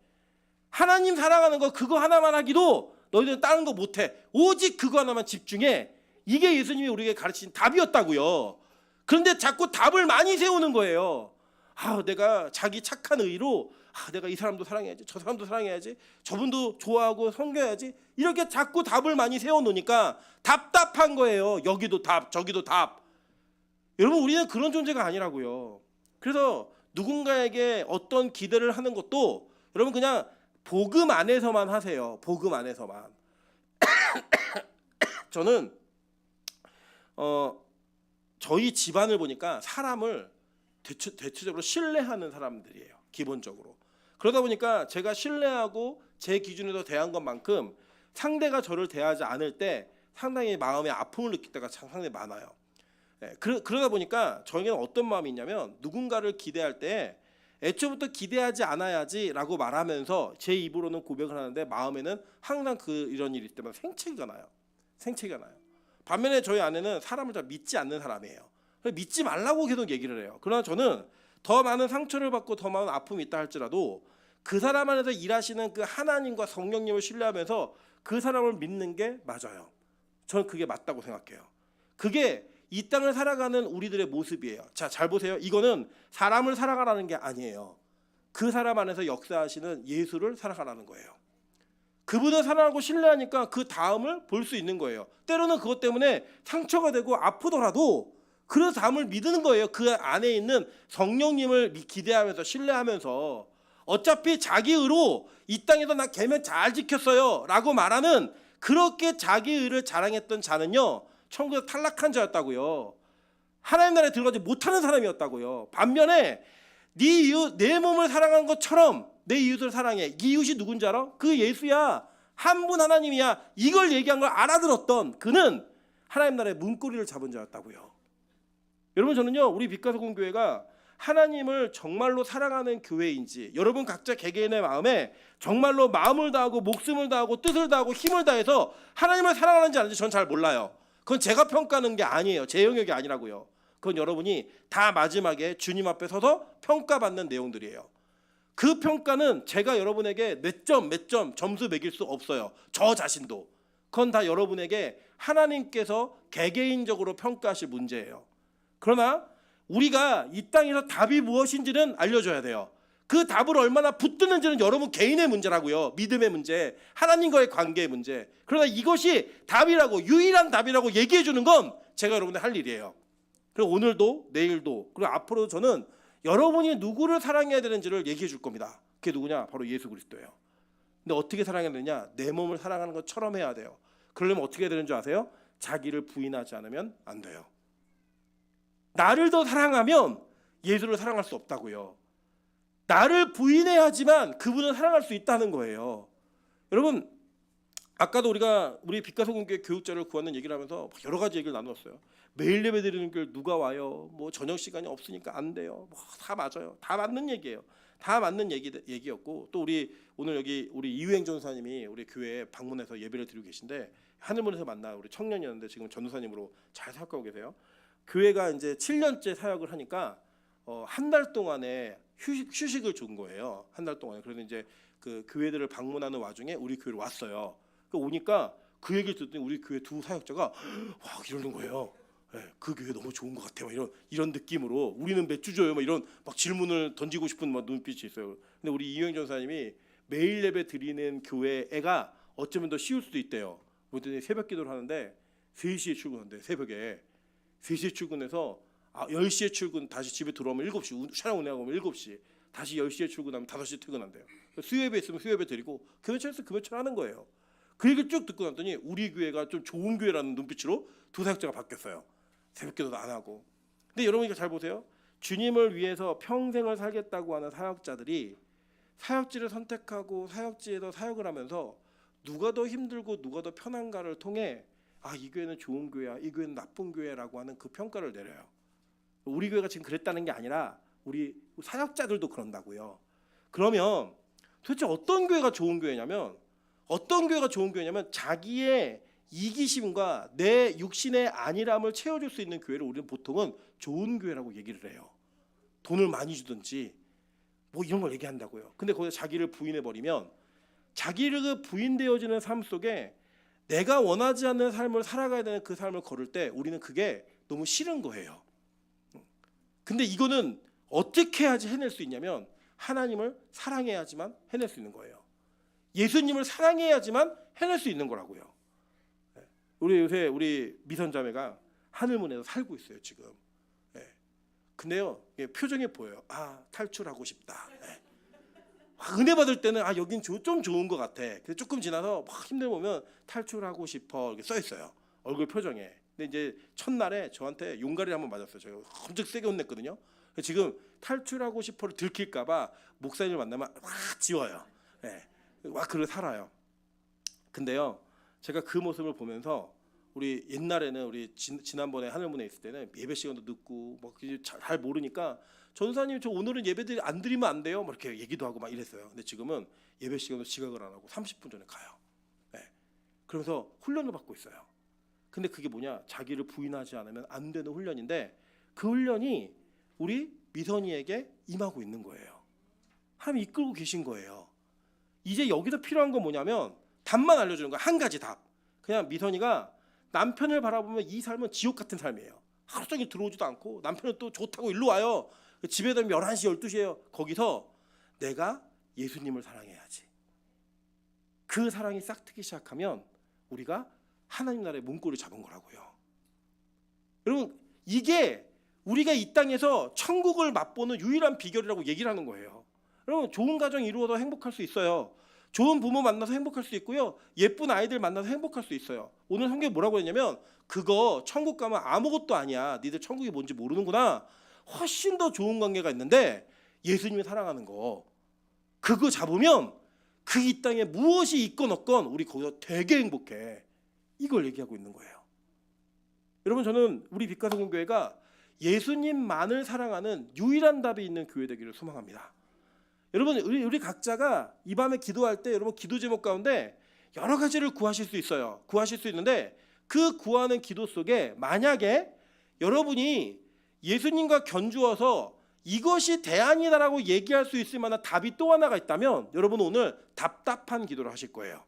하나님 사랑하는 거 그거 하나만 하기도 너희들은 다른 거 못해, 오직 그거 하나만 집중해, 이게 예수님이 우리에게 가르친 답이었다고요. 그런데 자꾸 답을 많이 세우는 거예요. 내가 자기 착한 의로 내가 이 사람도 사랑해야지, 저 사람도 사랑해야지, 저분도 좋아하고 섬겨야지, 이렇게 자꾸 답을 많이 세워놓으니까 답답한 거예요. 여기도 답, 저기도 답. 여러분, 우리는 그런 존재가 아니라고요. 그래서 누군가에게 어떤 기대를 하는 것도 여러분 그냥 복음 안에서만 하세요. 복음 안에서만. 저는 저희 집안을 보니까 사람을 대체적으로 신뢰하는 사람들이에요. 기본적으로. 그러다 보니까 제가 신뢰하고 제 기준에서 대한 것만큼 상대가 저를 대하지 않을 때 상당히 마음의 아픔을 느낄 때가 상당히 많아요. 그러다 보니까 저에게는 어떤 마음이 있냐면, 누군가를 기대할 때 애초부터 기대하지 않아야지라고 말하면서 제 입으로는 고백을 하는데 마음에는 항상 이런 일이 있을 때마다 생채기가 나요. 생채기가 나요. 반면에 저희 아내는 사람을 잘 믿지 않는 사람이에요. 믿지 말라고 계속 얘기를 해요. 그러나 저는 더 많은 상처를 받고 더 많은 아픔이 있다 할지라도 그 사람 안에서 일하시는 그 하나님과 성령님을 신뢰하면서 그 사람을 믿는 게 맞아요. 저는 그게 맞다고 생각해요. 그게 이 땅을 살아가는 우리들의 모습이에요. 자, 잘 보세요. 이거는 사람을 살아가라는 게 아니에요. 그 사람 안에서 역사하시는 예수를 살아가라는 거예요. 그분을 사랑하고 신뢰하니까 그 다음을 볼 수 있는 거예요. 때로는 그것 때문에 상처가 되고 아프더라도 그 다음을 믿는 거예요. 그 안에 있는 성령님을 기대하면서 신뢰하면서, 어차피 자기 의로 이 땅에서 나 계명 잘 지켰어요 라고 말하는, 그렇게 자기 의를 자랑했던 자는요, 천국에서 탈락한 자였다고요. 하나님 나라에 들어가지 못하는 사람이었다고요. 반면에 네 이웃, 내 몸을 사랑하는 것처럼 내 이웃을 사랑해. 이 이웃이 누군지 알아? 그 예수야. 한 분 하나님이야. 이걸 얘기한 걸 알아들었던 그는 하나님 나라의 문고리를 잡은 자였다고요. 여러분, 저는요, 우리 빛가서공교회가 하나님을 정말로 사랑하는 교회인지, 여러분 각자 개개인의 마음에 정말로 마음을 다하고 목숨을 다하고 뜻을 다하고 힘을 다해서 하나님을 사랑하는지 아닌지 전 잘 몰라요. 그건 제가 평가하는 게 아니에요. 제 영역이 아니라고요. 그건 여러분이 다 마지막에 주님 앞에 서서 평가받는 내용들이에요. 그 평가는 제가 여러분에게 몇 점 점수 매길 수 없어요. 저 자신도. 그건 다 여러분에게 하나님께서 개개인적으로 평가하실 문제예요. 그러나 우리가 이 땅에서 답이 무엇인지는 알려줘야 돼요. 그 답을 얼마나 붙드는지는 여러분 개인의 문제라고요. 믿음의 문제, 하나님과의 관계의 문제. 그러나 이것이 답이라고, 유일한 답이라고 얘기해 주는 건 제가 여러분의 할 일이에요. 그리고 오늘도 내일도 그리고 앞으로도 저는 여러분이 누구를 사랑해야 되는지를 얘기해 줄 겁니다. 그게 누구냐? 바로 예수 그리스도예요. 근데 어떻게 사랑해야 되냐? 내 몸을 사랑하는 것처럼 해야 돼요. 그러려면 어떻게 해야 되는 줄 아세요? 자기를 부인하지 않으면 안 돼요. 나를 더 사랑하면 예수를 사랑할 수 없다고요. 나를 부인해야지만 그분을 사랑할 수 있다는 거예요. 여러분, 아까도 우리 빛가서공교회 교육자를 구하는 얘기를 하면서 여러 가지 얘기를 나눴어요. 매일 예배 드리는 길 누가 와요? 뭐 저녁 시간이 없으니까 안 돼요. 뭐 다 맞아요. 다 맞는 얘기예요. 다 맞는 얘기였고, 또 오늘 여기 우리 이유행 전사님이 우리 교회에 방문해서 예배를 드리고 계신데, 하늘문에서 만나 우리 청년이었는데 지금 전도사님으로 잘 사역하고 계세요. 교회가 이제 7년째 사역을 하니까 한 달 동안에 휴식을 준 거예요. 한 달 동안에. 그래서 이제 그 교회들을 방문하는 와중에 우리 교회로 왔어요. 오니까 그 얘기를 듣더니 우리 교회 두 사역자가 와 이러는 거예요. 네, 그 교회 너무 좋은 것 같아요. 이런 느낌으로 우리는 몇 주 줘요. 이런 막 질문을 던지고 싶은 막 눈빛이 있어요. 근데 우리 이유영 전사님이 매일 예배 드리는 교회가 어쩌면 더 쉬울 수도 있대요. 그랬더니 새벽 기도를 하는데 3시에 출근한대. 새벽에 3시에 출근해서 10시에 출근, 다시 집에 들어오면 7시, 촬영 운행하고 오면 7시, 다시 10시에 출근하면 5시에 퇴근한대요. 수요예배 있으면 수요예배 드리고 금요일에서 금요일 하는 거예요. 그 얘기를 쭉 듣고 났더니 우리 교회가 좀 좋은 교회라는 눈빛으로 두 사역자가 바뀌었어요. 새벽 기도도 안 하고. 근데 여러분 이거 잘 보세요. 주님을 위해서 평생을 살겠다고 하는 사역자들이 사역지를 선택하고 사역지에서 사역을 하면서 누가 더 힘들고 누가 더 편한가를 통해 이 교회는 좋은 교회야, 이 교회는 나쁜 교회라고 하는 그 평가를 내려요. 우리 교회가 지금 그랬다는 게 아니라 우리 사역자들도 그런다고요. 그러면 도대체 어떤 교회가 좋은 교회냐면 자기의 이기심과 내 육신의 안일함을 채워줄 수 있는 교회를 우리는 보통은 좋은 교회라고 얘기를 해요. 돈을 많이 주든지 뭐 이런 걸 얘기한다고요. 근데 거기서 자기를 부인해버리면 자기를 부인되어지는 삶 속에 내가 원하지 않는 삶을 살아가야 되는 그 삶을 걸을 때 우리는 그게 너무 싫은 거예요. 근데 이거는 어떻게 해야지 해낼 수 있냐면 하나님을 사랑해야지만 해낼 수 있는 거예요. 예수님을 사랑해야지만 해낼 수 있는 거라고요. 요새 우리 미선자매가 하늘문에서 살고 있어요 지금. 근데요 표정이 보여요. 탈출하고 싶다. 은혜 받을 때는 여긴 좀 좋은 것 같아. 근데 조금 지나서 막 힘들어 보면 탈출하고 싶어 이렇게 써 있어요. 얼굴 표정에. 근데 이제 첫날에 저한테 용가리를 한번 맞았어요. 제가 엄청 세게 혼냈거든요. 지금 탈출하고 싶어를 들킬까봐 목사님을 만나면 막 지워요. 막 그러고 살아요. 근데요 제가 그 모습을 보면서 우리 옛날에는 우리 지난번에 하늘문에 있을 때는 예배 시간도 늦고 뭐 잘 모르니까 전사님 저 오늘은 예배들 안 드리면 안 돼요? 뭐 이렇게 얘기도 하고 막 이랬어요. 근데 지금은 예배 시간도 지각을 안 하고 30분 전에 가요. 그러면서 훈련을 받고 있어요. 근데 그게 뭐냐? 자기를 부인하지 않으면 안 되는 훈련인데 그 훈련이 우리 미선이에게 임하고 있는 거예요. 하나님 이끌고 계신 거예요. 이제 여기서 필요한 건 뭐냐면 답만 알려주는 거야. 한 가지 답. 그냥 미선이가 남편을 바라보면 이 삶은 지옥 같은 삶이에요. 하루 종일 들어오지도 않고 남편은 또 좋다고 일로 와요. 집에 되면 11시 12시에요. 거기서 내가 예수님을 사랑해야지. 그 사랑이 싹트기 시작하면 우리가 하나님 나라의 문고를 잡은 거라고요. 여러분 이게 우리가 이 땅에서 천국을 맛보는 유일한 비결이라고 얘기를 하는 거예요. 여러분 좋은 가정 이루어도 행복할 수 있어요. 좋은 부모 만나서 행복할 수 있고요. 예쁜 아이들 만나서 행복할 수 있어요. 오늘 성경에 뭐라고 했냐면 그거 천국 가면 아무것도 아니야. 니들 천국이 뭔지 모르는구나. 훨씬 더 좋은 관계가 있는데 예수님이 사랑하는 거. 그거 잡으면 그 이 땅에 무엇이 있건 없건 우리 거기서 되게 행복해. 이걸 얘기하고 있는 거예요. 여러분 저는 우리 빛가성교회가 예수님만을 사랑하는 유일한 답이 있는 교회 되기를 소망합니다. 여러분 우리 각자가 이 밤에 기도할 때 여러분 기도 제목 가운데 여러 가지를 구하실 수 있어요. 구하실 수 있는데 그 구하는 기도 속에 만약에 여러분이 예수님과 견주어서 이것이 대안이다라고 얘기할 수 있을 만한 답이 또 하나가 있다면 여러분 오늘 답답한 기도를 하실 거예요.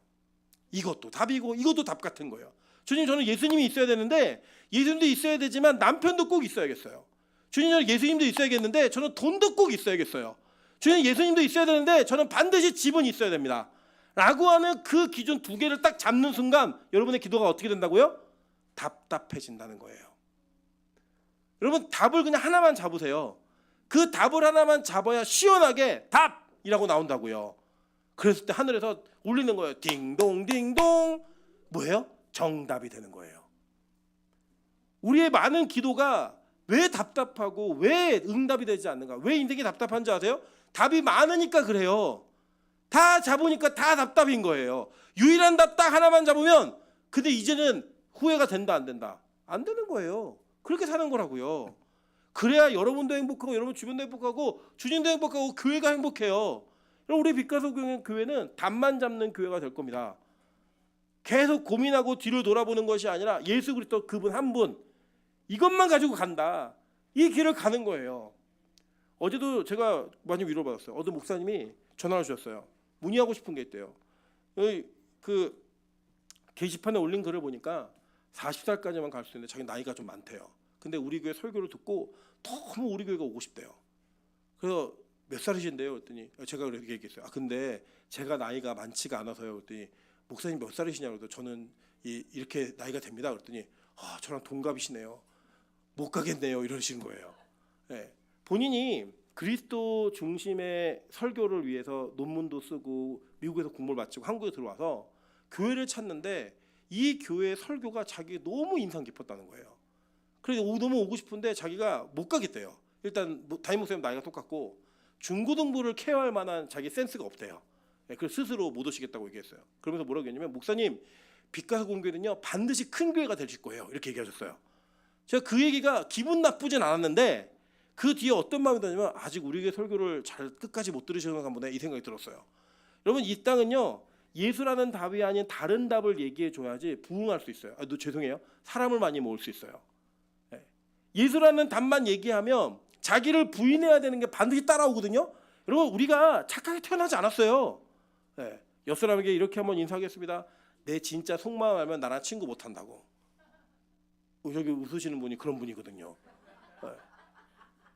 이것도 답이고 이것도 답 같은 거예요. 주님 저는 예수님이 있어야 되는데 예수님도 있어야 되지만 남편도 꼭 있어야겠어요. 주님 저는 예수님도 있어야겠는데 저는 돈도 꼭 있어야겠어요. 주님 예수님도 있어야 되는데 저는 반드시 집은 있어야 됩니다. 라고 하는 그 기준 두 개를 딱 잡는 순간 여러분의 기도가 어떻게 된다고요? 답답해진다는 거예요. 여러분 답을 그냥 하나만 잡으세요. 그 답을 하나만 잡아야 시원하게 답이라고 나온다고요. 그랬을 때 하늘에서 울리는 거예요. 딩동 딩동. 뭐예요? 정답이 되는 거예요. 우리의 많은 기도가 왜 답답하고 왜 응답이 되지 않는가? 왜 인생이 답답한지 아세요? 답이 많으니까 그래요. 다 잡으니까 다 답답인 거예요. 유일한 답 딱 하나만 잡으면 근데 이제는 후회가 된다 안 된다? 안 되는 거예요. 그렇게 사는 거라고요. 그래야 여러분도 행복하고 여러분 주변도 행복하고 주님도 행복하고 교회가 행복해요. 우리 빛가서 교회는 답만 잡는 교회가 될 겁니다. 계속 고민하고 뒤를 돌아보는 것이 아니라 예수 그리스도 그분 한 분 이것만 가지고 간다. 이 길을 가는 거예요. 어제도 제가 많이 위로받았어요. 어떤 목사님이 전화를 주셨어요. 문의하고 싶은 게 있대요. 그 게시판에 올린 글을 보니까 40살까지만 갈 수 있는데 자기 나이가 좀 많대요. 근데 우리 교회 설교를 듣고 너무 우리 교회가 오고 싶대요. 그래서 몇 살이신데요? 그랬더니 제가 그렇게 얘기했어요. 근데 제가 나이가 많지가 않아서요. 그랬더니 목사님 몇 살이시냐고 그래서 저는 이렇게 나이가 됩니다. 그랬더니 저랑 동갑이시네요. 못 가겠네요. 이러시는 거예요. 네. 본인이 그리스도 중심의 설교를 위해서 논문도 쓰고 미국에서 공부를 마치고 한국에 들어와서 교회를 찾는데 이 교회의 설교가 자기가 너무 인상 깊었다는 거예요. 그래서 너무 오고 싶은데 자기가 못 가겠대요. 일단 담임 목사님 나이가 똑같고 중고등부를 케어할 만한 자기 센스가 없대요. 그래서 스스로 못 오시겠다고 얘기했어요. 그러면서 뭐라고 했냐면 목사님 빛가서 공교회는요 반드시 큰 교회가 되실 거예요. 이렇게 얘기하셨어요. 제가 그 얘기가 기분 나쁘진 않았는데 그 뒤에 어떤 마음이 드냐면 아직 우리 교회 설교를 잘 끝까지 못 들으시는가 보네 이 생각이 들었어요. 여러분 이 땅은요 예수라는 답이 아닌 다른 답을 얘기해 줘야지 부응할 수 있어요. 죄송해요. 사람을 많이 모을 수 있어요. 예수라는 답만 얘기하면 자기를 부인해야 되는 게 반드시 따라오거든요. 여러분 우리가 착하게 태어나지 않았어요. 옆 사람에게 이렇게 한번 인사하겠습니다. 내 진짜 속마음 알면 나랑 친구 못한다고. 여기 웃으시는 분이 그런 분이거든요.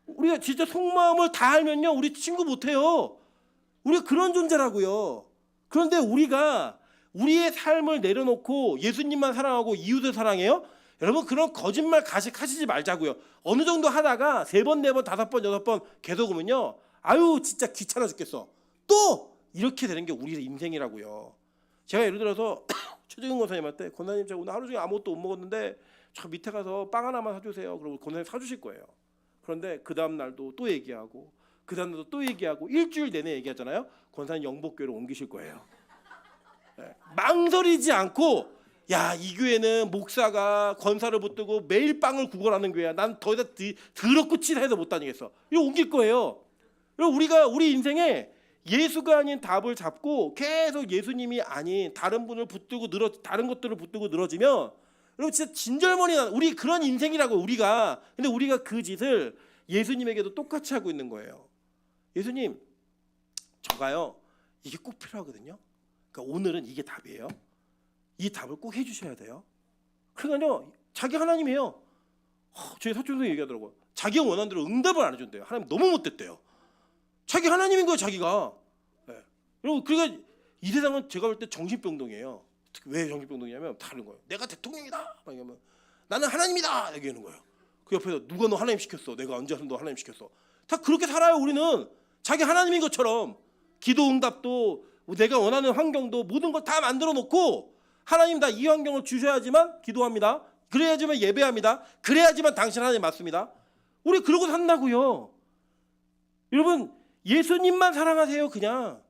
우리가 진짜 속마음을 다 알면요 우리 친구 못해요. 우리가 그런 존재라고요. 그런데 우리가 우리의 삶을 내려놓고 예수님만 사랑하고 이웃을 사랑해요? 여러분 그런 거짓말 가식하시지 말자고요. 어느 정도 하다가 3번, 4번, 5번, 6번 계속 오면요 아유 진짜 귀찮아 죽겠어. 또 이렇게 되는 게 우리의 인생이라고요. 제가 예를 들어서 최재근 권사님한테 권사님 제가 오늘 하루 종일 아무것도 못 먹었는데 저 밑에 가서 빵 하나만 사주세요. 그러고 권사님 사주실 거예요. 그런데 그 다음 날도 또 얘기하고 그 다음 날도 또 얘기하고 일주일 내내 얘기하잖아요. 권사님 영복교회로 옮기실 거예요. 망설이지 않고 야 이 교회는 목사가 권사를 붙들고 매일 빵을 구걸하는 교회야. 난 더 이상 더럽고 치사해서 못 다니겠어. 이거 옮길 거예요. 그리고 우리가 우리 인생에 예수가 아닌 답을 잡고 계속 예수님이 아닌 다른 분을 붙들고 다른 것들을 붙들고 늘어지면 여러분 진짜 진절머리 나. 우리 그런 인생이라고 우리가. 근데 우리가 그 짓을 예수님에게도 똑같이 하고 있는 거예요. 예수님, 저가요 이게 꼭 필요하거든요. 그러니까 오늘은 이게 답이에요. 이 답을 꼭 해주셔야 돼요. 그러니까요 자기 하나님이에요. 저희 사촌동생이 얘기하더라고요. 자기가 원하는 대로 응답을 안 해준대요. 하나님 너무 못됐대요. 자기 하나님인 거예요 자기가. 여러분 그러니까 이 세상은 제가 볼 때 정신병동이에요. 왜 정신병동이냐면 다른 거예요. 내가 대통령이다 막 이러면 나는 하나님이다 얘기하는 거예요. 그 옆에서 누가 너 하나님 시켰어. 내가 언제 너 하나님 시켰어. 다 그렇게 살아요. 우리는 자기 하나님인 것처럼 기도 응답도 내가 원하는 환경도 모든 걸 다 만들어 놓고 하나님 다 이 환경을 주셔야지만 기도합니다. 그래야지만 예배합니다. 그래야지만 당신 하나님 맞습니다. 우리 그러고 산다고요. 여러분 예수님만 사랑하세요. 그냥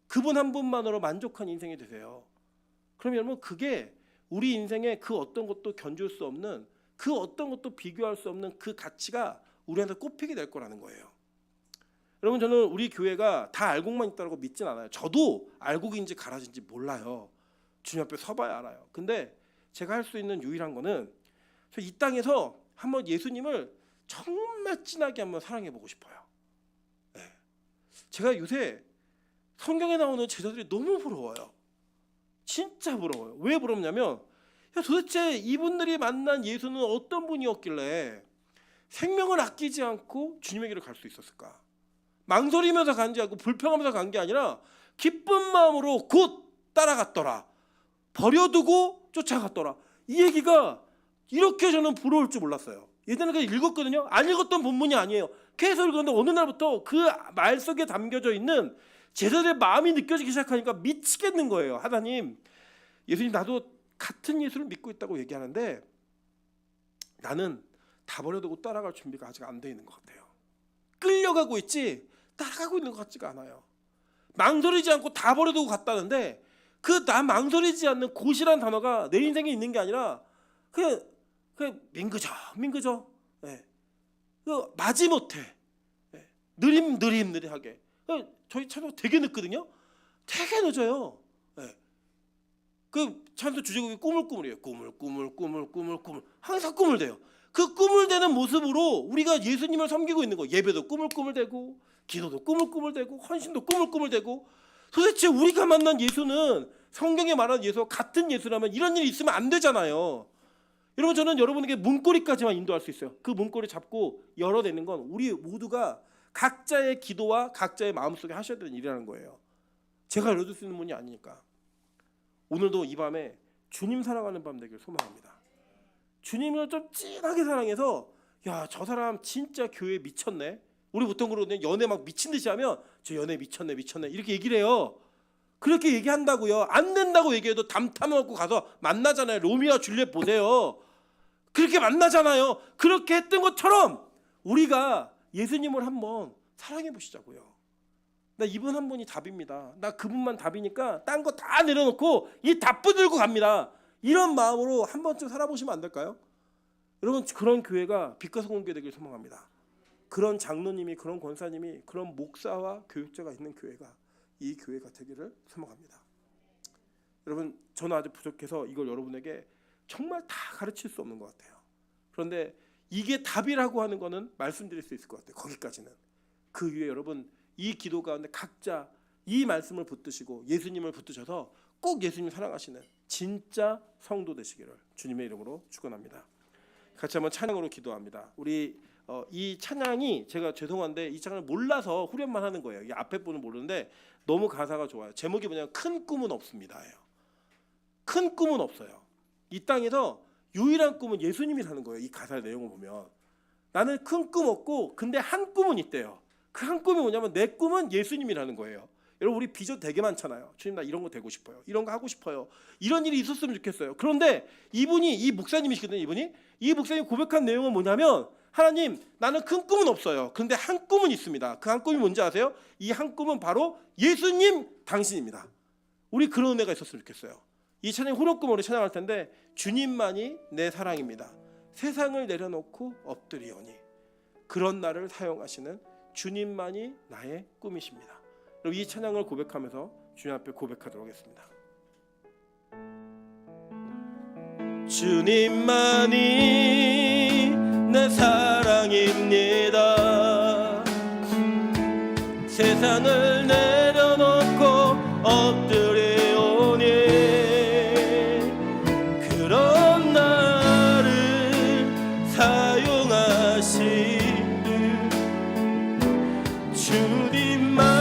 그분 한 분만으로 만족한 인생이 되세요. 그러면 여러분 그게 우리 인생에 그 어떤 것도 견줄 수 없는 그 어떤 것도 비교할 수 없는 그 가치가 우리한테 꼽히게 될 거라는 거예요. 여러분 저는 우리 교회가 다 알고만 있다고 믿진 않아요. 저도 알고인지 가라진지 몰라요. 주님 앞에 서봐야 알아요. 근데 제가 할 수 있는 유일한 거는 이 땅에서 한번 예수님을 정말 진하게 한번 사랑해 보고 싶어요. 제가 요새 성경에 나오는 제자들이 너무 부러워요. 진짜 부러워요. 왜 부럽냐면 도대체 이분들이 만난 예수는 어떤 분이었길래 생명을 아끼지 않고 주님에게로 갈 수 있었을까? 망설이면서 간지 않고 불평하면서 간 게 아니라 기쁜 마음으로 곧 따라갔더라. 버려두고 쫓아갔더라. 이 얘기가 이렇게 저는 부러울 줄 몰랐어요. 예전에 그냥 읽었거든요. 안 읽었던 본문이 아니에요. 계속 읽었는데 어느 날부터 그 말 속에 담겨져 있는 제자들의 마음이 느껴지기 시작하니까 미치겠는 거예요. 하나님, 예수님 나도 같은 예수를 믿고 있다고 얘기하는데 나는 다 버려두고 따라갈 준비가 아직 안 돼 있는 것 같아요. 끌려가고 있지 따라가고 있는 것 같지가 않아요. 망설이지 않고 다 버려두고 갔다는데 그 나 망설이지 않는 곧이라는 단어가 내 인생에 있는 게 아니라 그냥 민그저 마지못해 느림느림하게 저희 찬송 되게 늦거든요. 되게 늦어요. 그 찬송 주제곡이 꾸물꾸물이에요. 꾸물 항상 꾸물대요. 그 꾸물대는 모습으로 우리가 예수님을 섬기고 있는 거. 예배도 꾸물꾸물대고 기도도 꾸물꾸물대고 헌신도 꾸물꾸물대고. 도대체 우리가 만난 예수는 성경에 말하는 예수와 같은 예수라면 이런 일이 있으면 안 되잖아요. 여러분 저는 여러분에게 문고리까지만 인도할 수 있어요. 그 문고리 잡고 열어내는 건 우리 모두가 각자의 기도와 각자의 마음속에 하셔야 되는 일이라는 거예요. 제가 열어줄 수 있는 문이 아니니까. 오늘도 이 밤에 주님 사랑하는 밤 되길 소망합니다. 주님을 좀 진하게 사랑해서 야, 저 사람 진짜 교회에 미쳤네. 우리 보통 그러거든요. 연애 막 미친 듯이 하면 저 연애 미쳤네 이렇게 얘기를 해요. 그렇게 얘기한다고요. 안 된다고 얘기해도 담 타먹고 가서 만나잖아요. 로미오와 줄리엣 보세요. 그렇게 만나잖아요. 그렇게 했던 것처럼 우리가 예수님을 한번 사랑해 보시자고요. 나 이분 한 분이 답입니다. 나 그분만 답이니까 딴 거 다 내려놓고 이 답부 들고 갑니다. 이런 마음으로 한 번쯤 살아보시면 안 될까요? 여러분, 그런 교회가 빛과 소금 교회 되길 소망합니다. 그런 장로님이, 그런 권사님이, 그런 목사와 교육자가 있는 교회가 이 교회가 되기를 소망합니다. 여러분, 저는 아주 부족해서 이걸 여러분에게 정말 다 가르칠 수 없는 것 같아요. 그런데 이게 답이라고 하는 거는 말씀드릴 수 있을 것 같아요. 거기까지는. 그 위에 여러분, 이 기도 가운데 각자 이 말씀을 붙드시고 예수님을 붙드셔서 꼭 예수님 사랑하시는 진짜 성도 되시기를 주님의 이름으로 축원합니다. 같이 한번 찬양으로 기도합니다. 우리 이 찬양이, 제가 죄송한데 이 찬양을 몰라서 후렴만 하는 거예요. 이 앞에 분은 모르는데 너무 가사가 좋아요. 제목이 뭐냐면 큰 꿈은 없습니다예요. 큰 꿈은 없어요. 이 땅에서 유일한 꿈은 예수님이 사는 거예요. 이 가사의 내용을 보면 나는 큰 꿈 없고 근데 한 꿈은 있대요. 그 한 꿈이 뭐냐면 내 꿈은 예수님이라는 거예요. 여러분, 우리 비전 되게 많잖아요. 주님, 나 이런 거 되고 싶어요. 이런 거 하고 싶어요. 이런 일이 있었으면 좋겠어요. 그런데 이분이, 이 목사님이시거든요. 이 목사님이 고백한 내용은 뭐냐면, 하나님, 나는 큰 꿈은 없어요. 그런데 한 꿈은 있습니다. 그 한 꿈이 뭔지 아세요? 이 한 꿈은 바로 예수님 당신입니다. 우리 그런 은혜가 있었으면 좋겠어요. 이 찬양 후렴구으로 찬양할 텐데, 주님만이 내 사랑입니다. 세상을 내려놓고 엎드리오니. 그런 나를 사용하시는 주님만이 나의 꿈이십니다. 여러분, 이 찬양을 고백하면서 주님 앞에 고백하도록 하겠습니다. 주님만이 내 사랑입니다. 세상을 내려놓고 엎드리오니 그런 나를 사용하시는 주님만